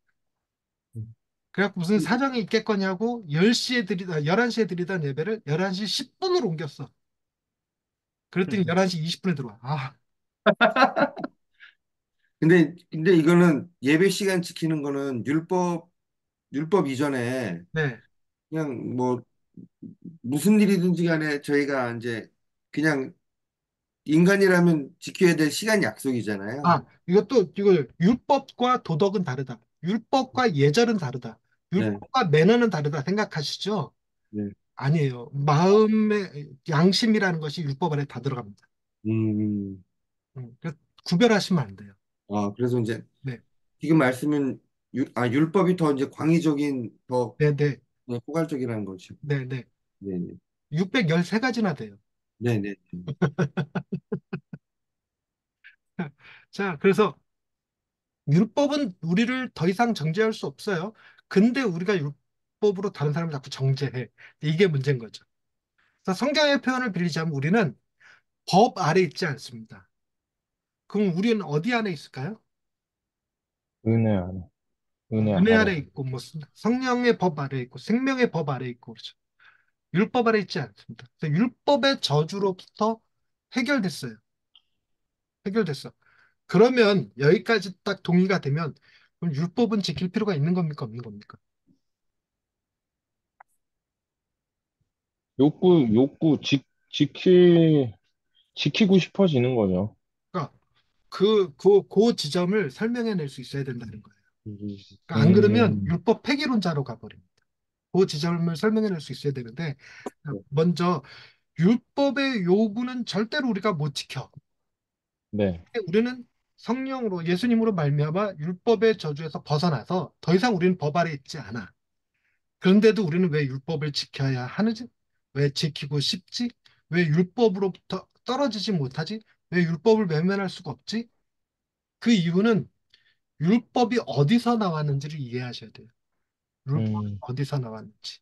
그래갖고 무슨 사정이 있겠거냐고 10시에 11시에 드리던 예배를 11시 10분으로 옮겼어. 그랬더니 11시 20분에 들어와. 아, 근데 이거는 예배 시간 지키는 거는 율법 이전에 네. 그냥 뭐 무슨 일이든지 간에 저희가 이제 그냥 인간이라면 지켜야 될 시간 약속이잖아요. 이거 율법과 도덕은 다르다. 율법과 예절은 다르다. 네, 율법과 매너는 다르다 생각하시죠? 네. 아니에요. 마음의 양심이라는 것이 율법 안에 다 들어갑니다. 음, 그래서 구별하시면 안 돼요. 그래서 이제 네, 지금 말씀은 율법이 더 이제 광의적인, 더 네, 네, 네, 포괄적이라는 거죠. 네, 네. 네, 네, 613가지나 돼요. 네, 네. 자, 그래서 율법은 우리를 더 이상 정죄할 수 없어요. 근데 우리가 율법으로 다른 사람을 자꾸 정죄해. 이게 문제인 거죠. 그래서 성경의 표현을 빌리자면 우리는 법 아래 있지 않습니다. 그럼 우리는 어디 안에 있을까요? 은혜 안에. 은혜 은혜 아래 아래. 있고, 뭐, 성령의 법 아래 있고, 생명의 법 아래 있고, 그렇죠. 율법 아래 있지 않습니다. 그래서 율법의 저주로부터 해결됐어요. 해결됐어. 그러면 여기까지 딱 동의가 되면, 그럼 율법은 지킬 필요가 있는 겁니까? 없는 겁니까? 욕구 지키고 싶어지는 거죠. 그러니까 그 지점을 설명해낼 수 있어야 된다는 거예요. 음, 그러니까 안 그러면 음, 율법 폐기론자로 가버립니다. 그 지점을 설명해낼 수 있어야 되는데, 네. 먼저 율법의 요구는 절대로 우리가 못 지켜. 네. 우리는 성령으로 예수님으로 말미암아 율법의 저주에서 벗어나서 더 이상 우리는 법 아래 있지 않아. 그런데도 우리는 왜 율법을 지켜야 하는지? 왜 지키고 싶지? 왜 율법으로부터 떨어지지 못하지? 왜 율법을 외면할 수가 없지? 그 이유는 율법이 어디서 나왔는지를 이해하셔야 돼요. 율법이 음, 어디서 나왔는지.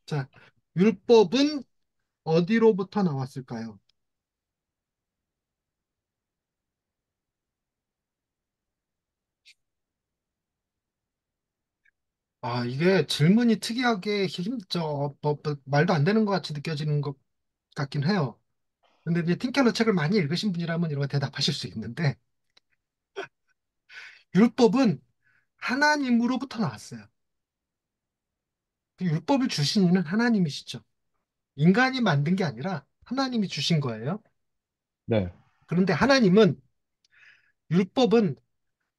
자, 율법은 어디로부터 나왔을까요? 이게 질문이 특이하게 말도 안 되는 것 같이 느껴지는 것 같긴 해요. 근데 이제 팀켈러 책을 많이 읽으신 분이라면 이런 거 대답하실 수 있는데, 율법은 하나님으로부터 나왔어요. 그 율법을 주신 이는 하나님이시죠. 인간이 만든 게 아니라 하나님이 주신 거예요. 네. 그런데 율법은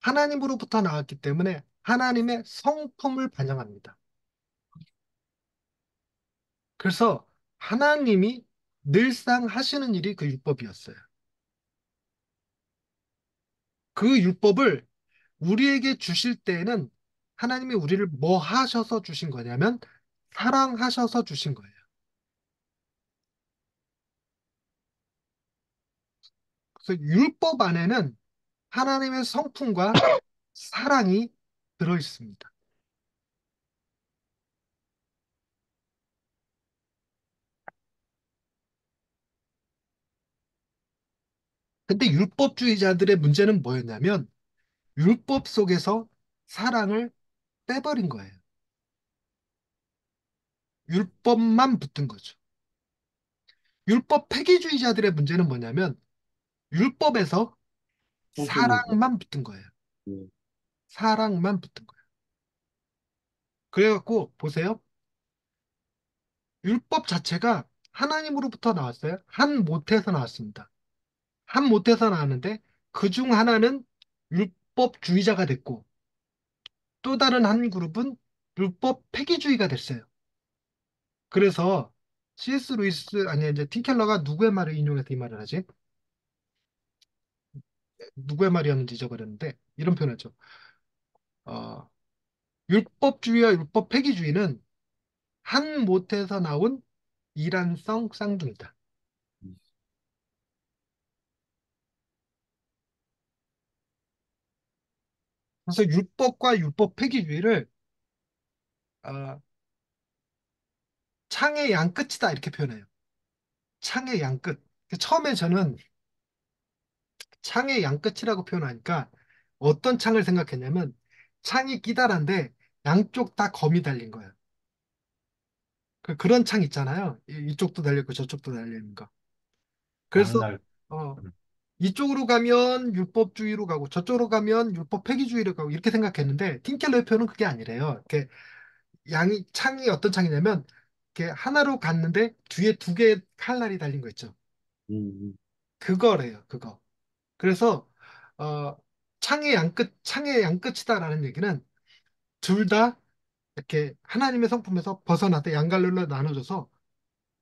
하나님으로부터 나왔기 때문에 하나님의 성품을 반영합니다. 그래서 하나님이 늘상 하시는 일이 그 율법이었어요. 그 율법을 우리에게 주실 때에는 하나님이 우리를 뭐 하셔서 주신 거냐면 사랑하셔서 주신 거예요. 그래서 율법 안에는 하나님의 성품과 사랑이 들어 있습니다. 근데 율법주의자들의 문제는 뭐였냐면 율법 속에서 사랑을 빼버린 거예요. 율법만 붙은 거죠. 율법 폐기주의자들의 문제는 뭐냐면 율법에서 성품을. 사랑만 붙은 거예요. 음, 사랑만 붙은 거예요. 그래갖고 보세요. 율법 자체가 하나님으로부터 나왔어요. 한 모태에서 나왔습니다. 한 모태에서 나왔는데 그 중 하나는 율법주의자가 됐고 또 다른 한 그룹은 율법 폐기주의가 됐어요. 그래서 C.S. 루이스 아니 이제 틴켈러가 누구의 말을 인용해서 이 말을 하지? 누구의 말이었는지 잊어버렸는데 이런 표현하죠. 어, 율법주의와 율법 폐기주의는 한 모태에서 나온 이란성 쌍둥이다. 그래서 율법과 율법 폐기주의를 어, 창의 양끝이다 이렇게 표현해요. 창의 양끝. 처음에 저는 창의 양끝이라고 표현하니까 어떤 창을 생각했냐면 창이 기다란데 양쪽 다 검이 달린 거예요. 그런 창 있잖아요. 이쪽도 달려있고 저쪽도 달려있는 거. 그래서 악날. 어, 음. 이쪽으로 가면 율법주의로 가고 저쪽으로 가면 율법 폐기주의로 가고 이렇게 생각했는데 틴켈러의 표현은 그게 아니래요. 이렇게 양이 창이 어떤 창이냐면 이렇게 하나로 갔는데 뒤에 두 개의 칼날이 달린 거 있죠. 음, 그거래요. 그거. 그래서 어, 창의 양끝이다라는 얘기는 둘 다 이렇게 하나님의 성품에서 벗어나서 양갈래로 나눠져서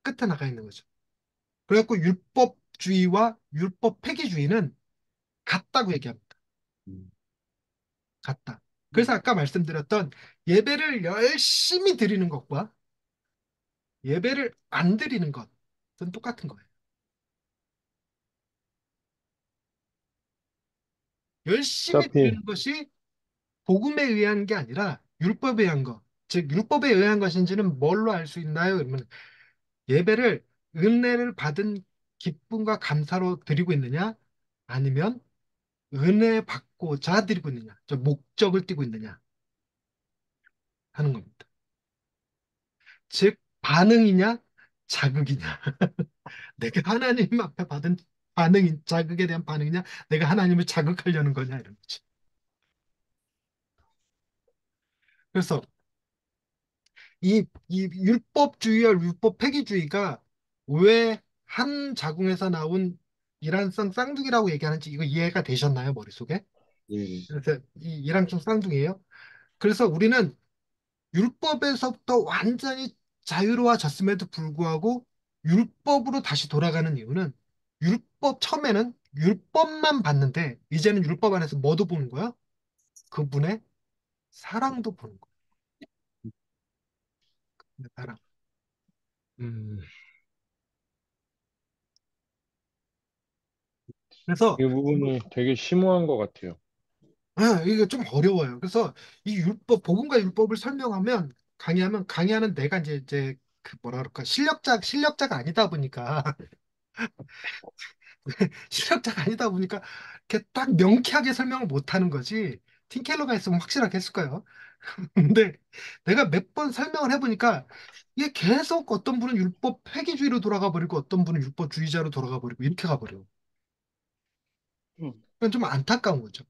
끝에 나가 있는 거죠. 그래갖고 율법주의와 율법 폐기주의는 같다고 얘기합니다. 음, 같다. 그래서 아까 말씀드렸던 예배를 열심히 드리는 것과 예배를 안 드리는 것은 똑같은 거예요. 열심히 어차피, 드리는 것이 복음에 의한 게 아니라 율법에 의한 것. 즉 율법에 의한 것인지는 뭘로 알 수 있나요? 그러면 예배를 은혜를 받은 기쁨과 감사로 드리고 있느냐? 아니면 은혜 받고자 드리고 있느냐? 저 목적을 띠고 있느냐? 하는 겁니다. 즉 반응이냐? 자극이냐? 내가 하나님 앞에 받은 자극에 대한 반응이냐? 내가 하나님을 자극하려는 거냐? 이런 거지. 그래서 이 율법주의와 율법 폐기주의가 왜 한 자궁에서 나온 이란성 쌍둥이라고 얘기하는지 이거 이해가 되셨나요? 머릿속에? 예. 그래서 이 이란성 쌍둥이에요. 그래서 우리는 율법에서부터 완전히 자유로워졌음에도 불구하고 율법으로 다시 돌아가는 이유는 처음에는 율법만 봤는데 이제는 율법 안에서 뭐도 보는 거야? 그분의 사랑도 보는 거야. 사랑. 음, 그래서 이 부분이 되게 심오한 것 같아요. 이게 좀 어려워요. 그래서 이 복음과 율법을 설명하면 강의하는 내가 이제 그 뭐라 그럴까, 실력자가 아니다 보니까, 실력자가 아니다 보니까, 이렇게 딱 명쾌하게 설명을 못 하는 거지, 팀켈러가 있으면 확실하게 했을 거예요. 근데 내가 몇 번 설명을 해보니까 이게 계속 어떤 분은 율법 폐기주의로 돌아가 버리고 어떤 분은 율법주의자로 돌아가 버리고 이렇게 가버려. 음, 그건 좀 안타까운 거죠.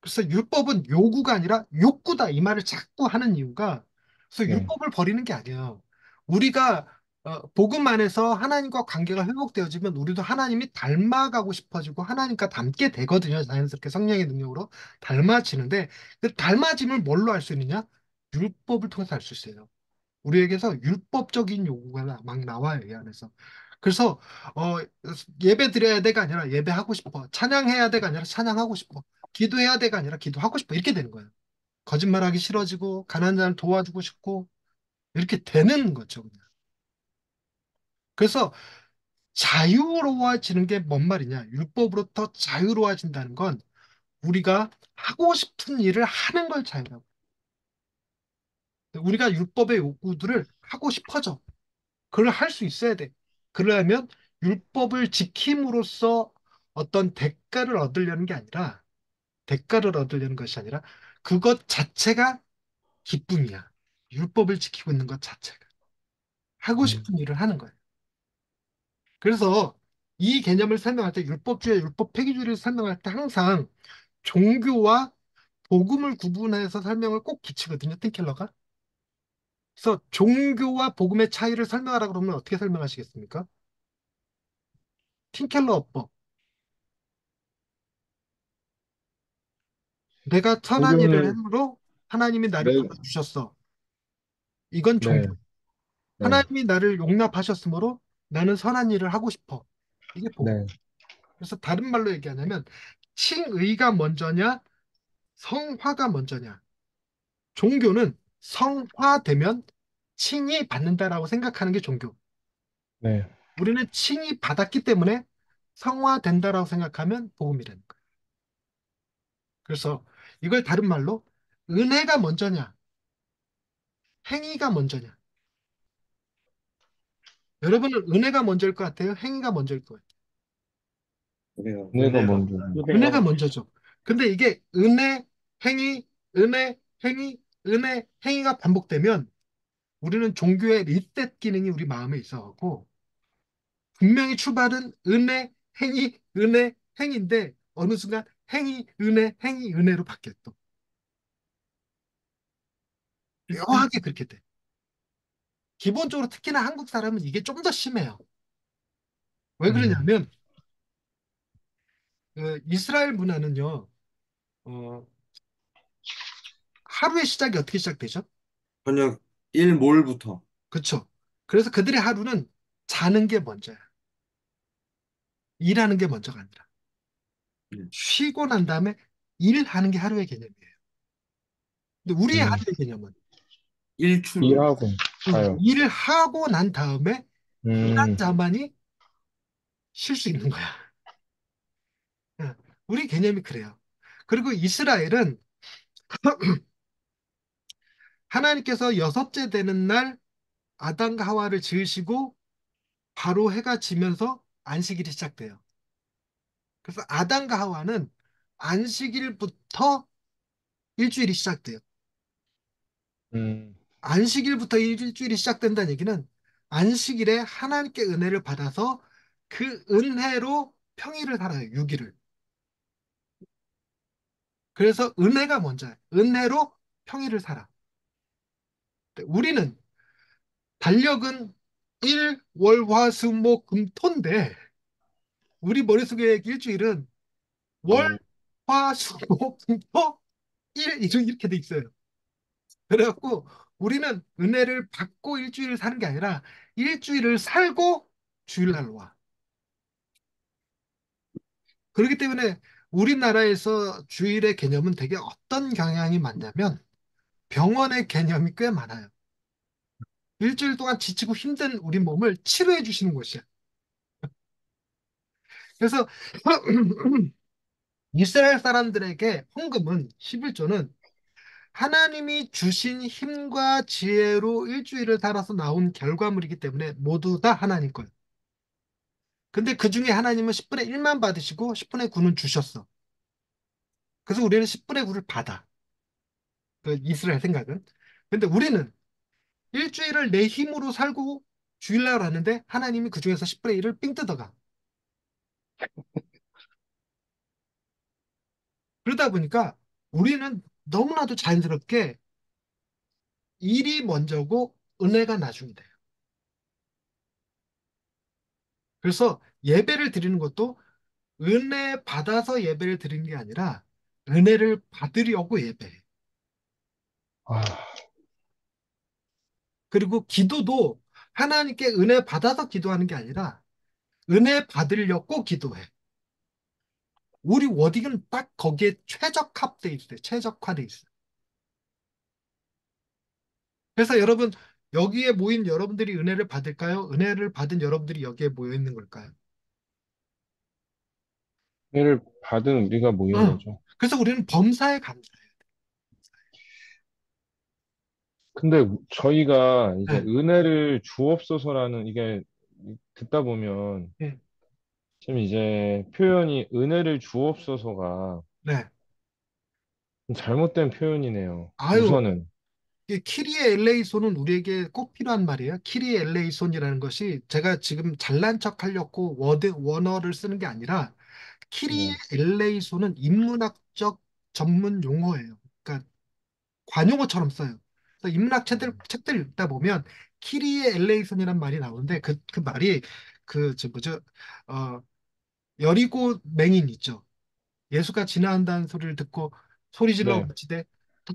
그래서 율법은 요구가 아니라 욕구다 이 말을 자꾸 하는 이유가 그래서 네. 율법을 버리는 게 아니에요. 우리가 복음 안에서 하나님과 관계가 회복되어지면 우리도 하나님이 닮아가고 싶어지고 하나님과 닮게 되거든요. 자연스럽게 성령의 능력으로 닮아지는데 그 닮아짐을 뭘로 할 수 있느냐? 율법을 통해서 할 수 있어요. 우리에게서 율법적인 요구가 막 나와요, 이 안에서. 그래서 어, 예배 드려야 돼가 아니라 예배하고 싶어. 찬양해야 돼가 아니라 찬양하고 싶어. 기도해야 돼가 아니라 기도하고 싶어. 이렇게 되는 거예요. 거짓말하기 싫어지고 가난한 자를 도와주고 싶고 이렇게 되는 거죠, 그냥. 그래서 자유로워지는 게 뭔 말이냐? 율법으로부터 자유로워진다는 건 우리가 하고 싶은 일을 하는 걸 자유라고. 우리가 율법의 요구들을 하고 싶어져. 그걸 할 수 있어야 돼. 그러려면 율법을 지킴으로써 어떤 대가를 얻으려는 것이 아니라 그것 자체가 기쁨이야. 율법을 지키고 있는 것 자체가. 하고 음. 싶은 일을 하는 거예요. 그래서 이 개념을 설명할 때 율법주의, 율법 폐기주의를 설명할 때 항상 종교와 복음을 구분해서 설명을 꼭 붙이거든요, 팀켈러가. 그래서 종교와 복음의 차이를 설명하라 그러면 어떻게 설명하시겠습니까? 팀켈러 어법. 내가 선한 일을 복음을, 함으로 하나님이 나를 네, 불러주셨어. 이건 네, 종교. 네, 하나님이 나를 용납하셨으므로 나는 선한 일을 하고 싶어. 이게 복음. 네, 그래서 다른 말로 얘기하냐면 칭의가 먼저냐, 성화가 먼저냐. 종교는 성화되면 칭의 받는다라고 생각하는 게 종교. 네. 우리는 칭의 받았기 때문에 성화된다라고 생각하면 복음이라는 거예요. 그래서 이걸 다른 말로 은혜가 먼저냐, 행위가 먼저냐. 여러분은 은혜가 먼저일 것 같아요? 행위가 먼저일 것 같아요? 그래요. 은혜가 은혜가. 먼저. 은혜가 은혜가 먼저. 먼저죠. 근데 이게 행위, 은혜, 행위, 은혜, 행위가 반복되면 우리는 종교의 리셋 기능이 우리 마음에 있어갖고 분명히 출발은 은혜, 행위인데 어느 순간 행위, 은혜로 바뀌어 또. 묘하게 그렇게 돼. 기본적으로 특히나 한국 사람은 이게 좀 더 심해요. 왜 음, 그러냐면 이스라엘 문화는요. 어, 하루의 시작이 어떻게 시작되죠? 저녁 일몰부터. 그렇죠. 그래서 그들의 하루는 자는 게 먼저야. 일하는 게 먼저가 아니라. 음. 쉬고 난 다음에 일하는 게 하루의 개념이에요. 근데 우리의 음. 하루의 개념은 일출을. 일하고 가요. 일을 하고 난 다음에 일한 음, 자만이 쉴 수 있는 거야. 예, 우리 개념이 그래요. 그리고 이스라엘은 하나님께서 여섯째 되는 날 아담과 하와를 지으시고 바로 해가 지면서 안식일이 시작돼요. 그래서 아담과 하와는 안식일부터 일주일이 시작돼요. 음, 안식일부터 일주일이 시작된다는 얘기는 안식일에 하나님께 은혜를 받아서 그 은혜로 평일을 살아요, 6일을. 그래서 은혜가 먼저야. 은혜로 평일을 살아. 우리는 달력은 일, 월, 화, 수, 목, 금, 토인데 우리 머릿속에 일주일은 월, 어, 화, 수, 목, 금, 토, 일 이렇게 돼 있어요. 그래갖고 우리는 은혜를 받고 일주일을 사는 게 아니라 일주일을 살고 주일날로 와. 그렇기 때문에 우리나라에서 주일의 개념은 되게 어떤 경향이 많냐면 병원의 개념이 꽤 많아요. 일주일 동안 지치고 힘든 우리 몸을 치료해 주시는 곳이야. 그래서 이스라엘 사람들에게 헌금은 11조는 하나님이 주신 힘과 지혜로 일주일을 살아서 나온 결과물이기 때문에 모두 다 하나님 거예요. 근데 그 중에 하나님은 10분의 1만 받으시고 10분의 9는 주셨어. 그래서 우리는 10분의 9를 받아. 그 이스라엘 생각은. 근데 우리는 일주일을 내 힘으로 살고 주일날 하는데 하나님이 그 중에서 10분의 1을 삥 뜯어가. 그러다 보니까 우리는 너무나도 자연스럽게 일이 먼저고 은혜가 나중이 돼요. 그래서 예배를 드리는 것도 은혜 받아서 예배를 드리는 게 아니라 은혜를 받으려고 예배해. 아, 그리고 기도도 하나님께 은혜 받아서 기도하는 게 아니라 은혜 받으려고 기도해. 우리 워딩은 딱 거기에 최적화돼 있어요. 최적화돼 있어요. 그래서 여러분, 여기에 모인 여러분들이 은혜를 받을까요? 은혜를 받은 여러분들이 여기에 모여 있는 걸까요? 은혜를 받은 우리가 모인 응. 거죠. 그래서 우리는 범사에 감사해요. 근데 저희가 이제 네, 은혜를 주옵소서라는 이게 듣다 보면 네, 지금 이제 표현이 은혜를 주옵소서가 네. 좀 잘못된 표현이네요. 아유, 우선은. 이 키리에 엘레이손은 우리에게 꼭 필요한 말이에요. 키리에 엘레이손이라는 것이 제가 지금 잘난 척 하려고 원어를 쓰는 게 아니라 키리에 네. 엘레이손은 인문학적 전문 용어예요. 그러니까 관용어처럼 써요. 그래서 인문학 책들 읽다 보면 키리에 엘레이손이라는 말이 나오는데 그 말이 저 뭐죠? 어, 여리고 맹인 있죠. 예수가 지나간다는 소리를 듣고 소리 질러 네. 외치되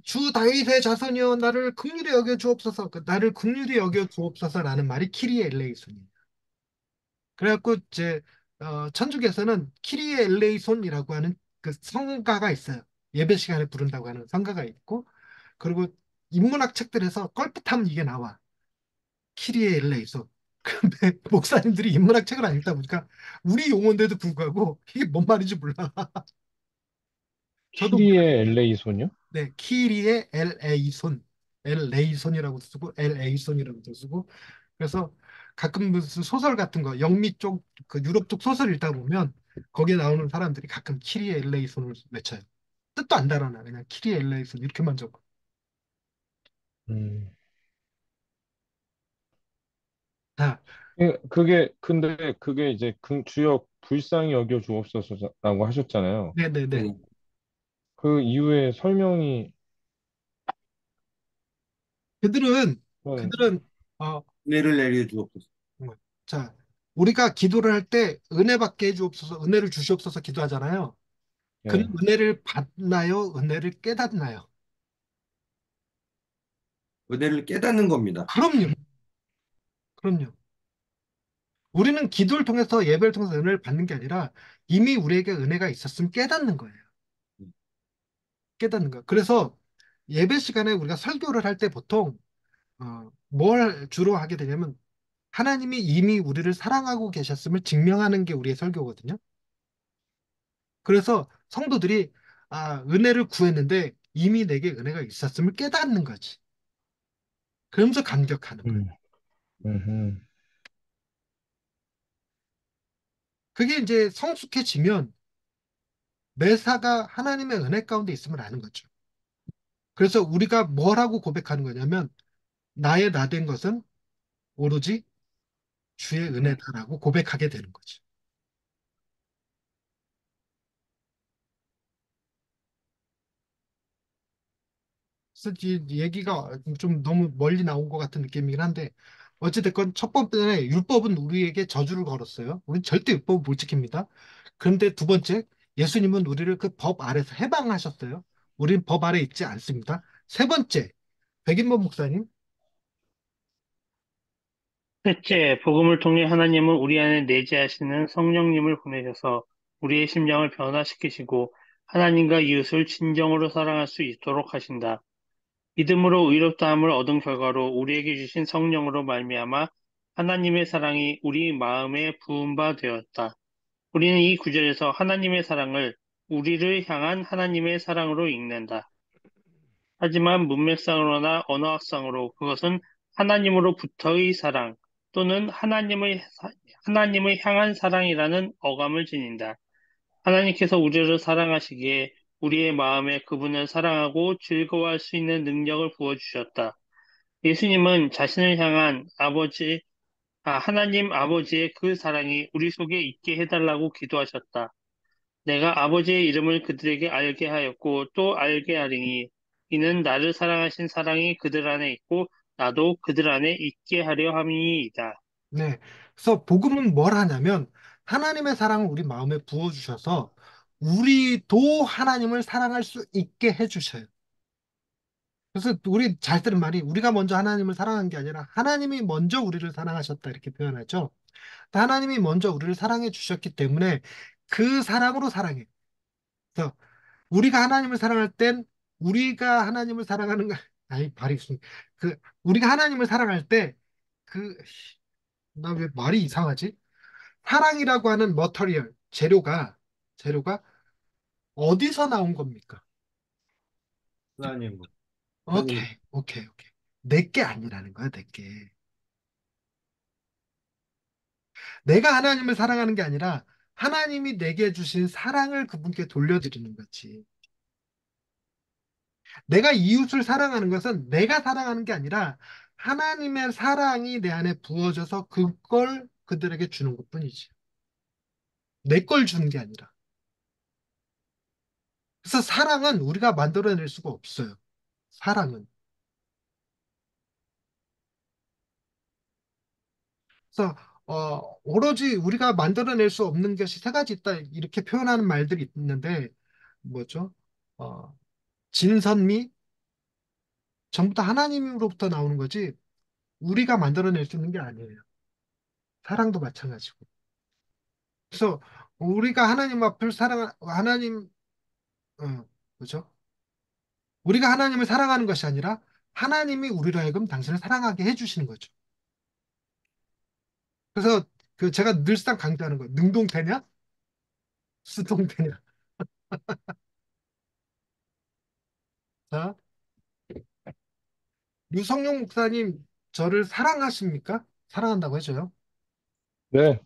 주 다윗의 자손이여 나를 긍휼히 여겨 주옵소서. 나를 긍휼히 여겨 주옵소서라는 말이 키리에 엘레이손이에요. 그래갖고 이제 천주교에서는 키리에 엘레이손이라고 하는 그 성가가 있어요. 예배 시간에 부른다고 하는 성가가 있고 그리고 인문학 책들에서 껄풋하면 이게 나와. 키리에 엘레이손. 근데 목사님들이 인문학 책을 안 읽다 보니까 우리 용어인데도 불구하고 이게 뭔 말인지 몰라. 저도 키리의 엘레이손이요? 네, 키리의 LA손, LA손이라고 쓰고 LA손이라고도 쓰고 그래서 가끔 무슨 소설 같은 거 영미 쪽, 그 유럽 쪽 소설 읽다 보면 거기에 나오는 사람들이 가끔 키리의 LA손을 외쳐요. 뜻도 안 달아나 그냥 키리의 LA손 이렇게만 적어. 음. 자, 근데 그게 이제 주여 불쌍히 여겨 주옵소서라고 하셨잖아요. 네네네. 네. 그 이후에 설명이, 그들은 어, 그들은 어, 은혜를 내려 주옵소서. 자, 우리가 기도를 할 때 은혜 받게 해주옵소서, 은혜를 주시옵소서 기도하잖아요. 그는 네. 은혜를 받나요? 은혜를 깨닫나요? 은혜를 깨닫는 겁니다. 그럼요. 그럼요. 우리는 기도를 통해서 예배를 통해서 은혜를 받는 게 아니라 이미 우리에게 은혜가 있었으면 깨닫는 거예요. 깨닫는 거. 그래서 예배 시간에 우리가 설교를 할 때 보통 뭘 주로 하게 되냐면 하나님이 이미 우리를 사랑하고 계셨음을 증명하는 게 우리의 설교거든요. 그래서 성도들이 은혜를 구했는데 이미 내게 은혜가 있었음을 깨닫는 거지. 그러면서 감격하는 거예요. 음, 음, 그게 이제 성숙해지면 매사가 하나님의 은혜 가운데 있음을 아는 거죠. 그래서 우리가 뭐라고 고백하는 거냐면 나의 나 된 것은 오로지 주의 은혜다라고 고백하게 되는 거죠. 그래서 이 얘기가 좀 너무 멀리 나온 것 같은 느낌이긴 한데 어찌됐건 첫 번째 율법은 우리에게 저주를 걸었어요. 우리는 절대 율법을 못 지킵니다. 그런데 두 번째 예수님은 우리를 그 법 아래서 해방하셨어요. 우리는 법 아래 있지 않습니다. 세 번째 백인범 목사님. 셋째, 복음을 통해 하나님은 우리 안에 내재하시는 성령님을 보내셔서 우리의 심령을 변화시키시고 하나님과 이웃을 진정으로 사랑할 수 있도록 하신다. 믿음으로 의롭다함을 얻은 결과로 우리에게 주신 성령으로 말미암아 하나님의 사랑이 우리 마음에 부은 바 되었다. 우리는 이 구절에서 하나님의 사랑을 우리를 향한 하나님의 사랑으로 읽는다. 하지만 문맥상으로나 언어학상으로 그것은 하나님으로부터의 사랑 또는 하나님을 향한 사랑이라는 어감을 지닌다. 하나님께서 우리를 사랑하시기에 우리의 마음에 그분을 사랑하고 즐거워할 수 있는 능력을 부어주셨다. 예수님은 자신을 향한 하나님 아버지의 그 사랑이 우리 속에 있게 해달라고 기도하셨다. 내가 아버지의 이름을 그들에게 알게 하였고 또 알게 하리니 이는 나를 사랑하신 사랑이 그들 안에 있고 나도 그들 안에 있게 하려 함이니이다. 네. 그래서 복음은 뭘 하냐면 하나님의 사랑을 우리 마음에 부어주셔서 우리도 하나님을 사랑할 수 있게 해주셔요. 그래서 우리 잘 들은 말이 우리가 먼저 하나님을 사랑한 게 아니라 하나님이 먼저 우리를 사랑하셨다 이렇게 표현하죠. 하나님이 먼저 우리를 사랑해 주셨기 때문에 그 사랑으로 사랑해. 그래서 우리가 하나님을 사랑할 땐 우리가 하나님을 사랑하는 거 아니 발이 그 우리가 하나님을 사랑할 때 그 나 왜 말이 이상하지? 사랑이라고 하는 머터리얼 재료가 어디서 나온 겁니까? 하나님, 오케이 오케이 내게 아니라는 거야 내게. 내가 하나님을 사랑하는 게 아니라 하나님이 내게 주신 사랑을 그분께 돌려드리는 거지. 내가 이웃을 사랑하는 것은 내가 사랑하는 게 아니라 하나님의 사랑이 내 안에 부어져서 그걸 그들에게 주는 것뿐이지. 내 걸 주는 게 아니라. 그래서 사랑은 우리가 만들어낼 수가 없어요. 사랑은. 그래서 오로지 우리가 만들어낼 수 없는 것이 세 가지 있다 이렇게 표현하는 말들이 있는데 뭐죠? 어, 진선미 전부 다 하나님으로부터 나오는 거지 우리가 만들어낼 수 있는 게 아니에요. 사랑도 마찬가지고. 그래서 우리가 하나님 앞을 하나님 뭐죠? 우리가 하나님을 사랑하는 것이 아니라 하나님이 우리로 하여금 당신을 사랑하게 해주시는 거죠. 그래서 그 제가 늘상 강조하는 거 능동태냐 수동태냐. 자, 유성용 목사님 저를 사랑하십니까? 사랑한다고 해줘요. 네.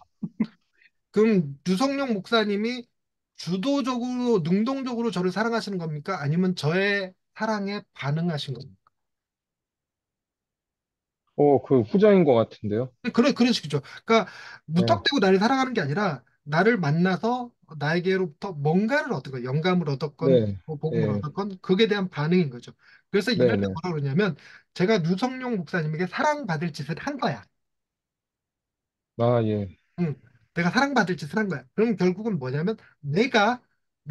그럼 유성용 목사님이 주도적으로 능동적으로 저를 사랑하시는 겁니까? 아니면 저의 사랑에 반응하신 겁니까? 그 후자인 것 같은데요. 그런 식이죠. 그러니까 네. 무턱대고 나를 사랑하는 게 아니라 나를 만나서 나에게로부터 뭔가를 얻었건 영감을 얻었건 네. 뭐 복음을 네. 얻었건 그게 대한 반응인 거죠. 그래서 이럴 네. 때 네. 뭐라 그러냐면 제가 유성룡 목사님에게 사랑받을 짓을 한 거야. 아, 예. 응, 내가 사랑받을 짓을 한 거야. 그럼 결국은 뭐냐면 내가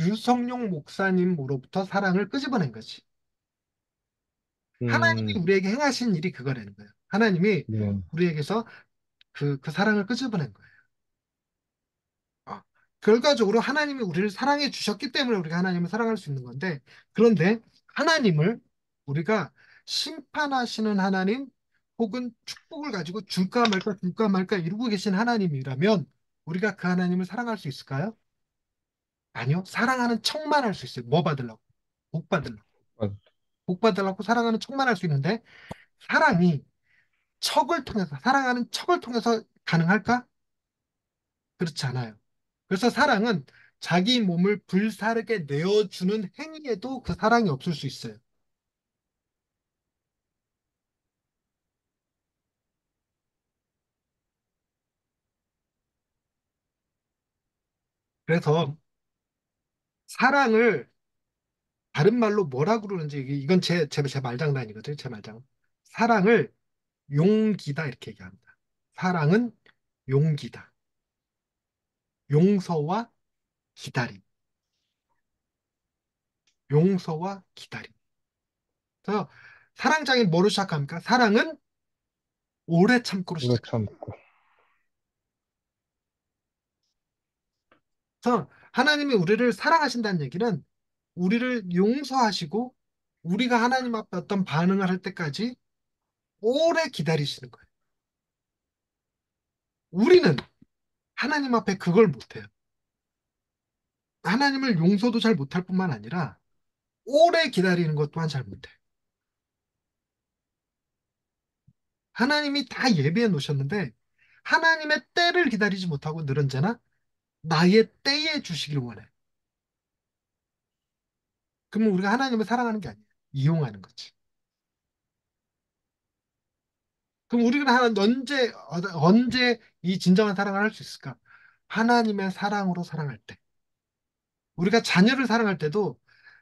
유성룡 목사님으로부터 사랑을 끄집어낸 거지. 하나님이 음, 우리에게 행하신 일이 그거라는 거예요. 하나님이 네. 우리에게서 그 사랑을 끄집어낸 거예요. 어, 결과적으로 하나님이 우리를 사랑해 주셨기 때문에 우리가 하나님을 사랑할 수 있는 건데, 그런데 하나님을 우리가 심판하시는 하나님 혹은 축복을 가지고 줄까 말까 이루고 계신 하나님이라면 우리가 그 하나님을 사랑할 수 있을까요? 아니요. 사랑하는 척만 할 수 있어요. 뭐 받으려고? 복 받으려고. 아, 복 받으려고 사랑하는 척만 할 수 있는데, 사랑이 사랑하는 척을 통해서 가능할까? 그렇지 않아요. 그래서 사랑은 자기 몸을 불사르게 내어주는 행위에도 그 사랑이 없을 수 있어요. 그래서 사랑을 다른 말로 뭐라 그러는지 이건 제 말장난이거든요. 제 말장. 사랑을 용기다 이렇게 얘기합니다. 사랑은 용기다. 용서와 기다림. 용서와 기다림. 그래서 사랑장인 뭐로 시작합니까? 사랑은 오래 참고로 오래 시작. 참고. 그래서 하나님이 우리를 사랑하신다는 얘기는 우리를 용서하시고 우리가 하나님 앞에 어떤 반응을 할 때까지 오래 기다리시는 거예요. 우리는 하나님 앞에 그걸 못해요. 하나님을 용서도 잘 못할 뿐만 아니라 오래 기다리는 것 또한 잘 못해요. 하나님이 다 예비해 놓으셨는데 하나님의 때를 기다리지 못하고 늘 언제나 나의 때에 주시길 원해요. 그러면 우리가 하나님을 사랑하는 게 아니에요. 이용하는 거지. 그럼 우리가 언제 이 진정한 사랑을 할 수 있을까? 하나님의 사랑으로 사랑할 때. 우리가 자녀를 사랑할 때도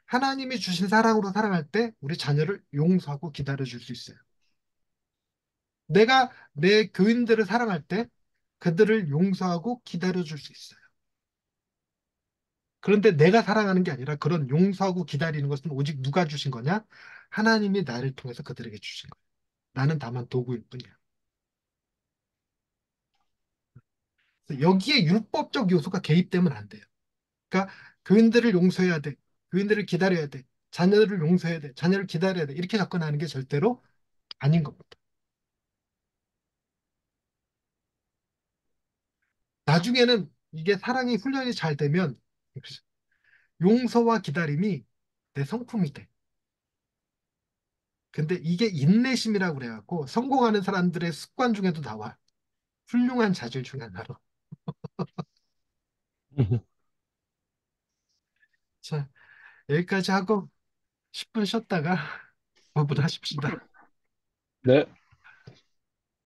하나님이 주신 사랑으로 사랑할 때 우리 자녀를 용서하고 기다려줄 수 있어요. 내가 내 교인들을 사랑할 때 그들을 용서하고 기다려줄 수 있어요. 그런데 내가 사랑하는 게 아니라 그런 용서하고 기다리는 것은 오직 누가 주신 거냐? 하나님이 나를 통해서 그들에게 주신 거예요. 나는 다만 도구일 뿐이야. 그래서 여기에 율법적 요소가 개입되면 안 돼요. 그러니까 교인들을 용서해야 돼. 교인들을 기다려야 돼. 자녀를 용서해야 돼. 자녀를 기다려야 돼. 이렇게 접근하는 게 절대로 아닌 겁니다. 나중에는 이게 사랑이 훈련이 잘 되면 용서와 기다림이 내 성품이 돼. 근데 이게 인내심이라고 그래갖고 성공하는 사람들의 습관 중에도 나와. 훌륭한 자질 중에 하나로. 자, 여기까지 하고 10분 쉬었다가 법을 하십시다. 네.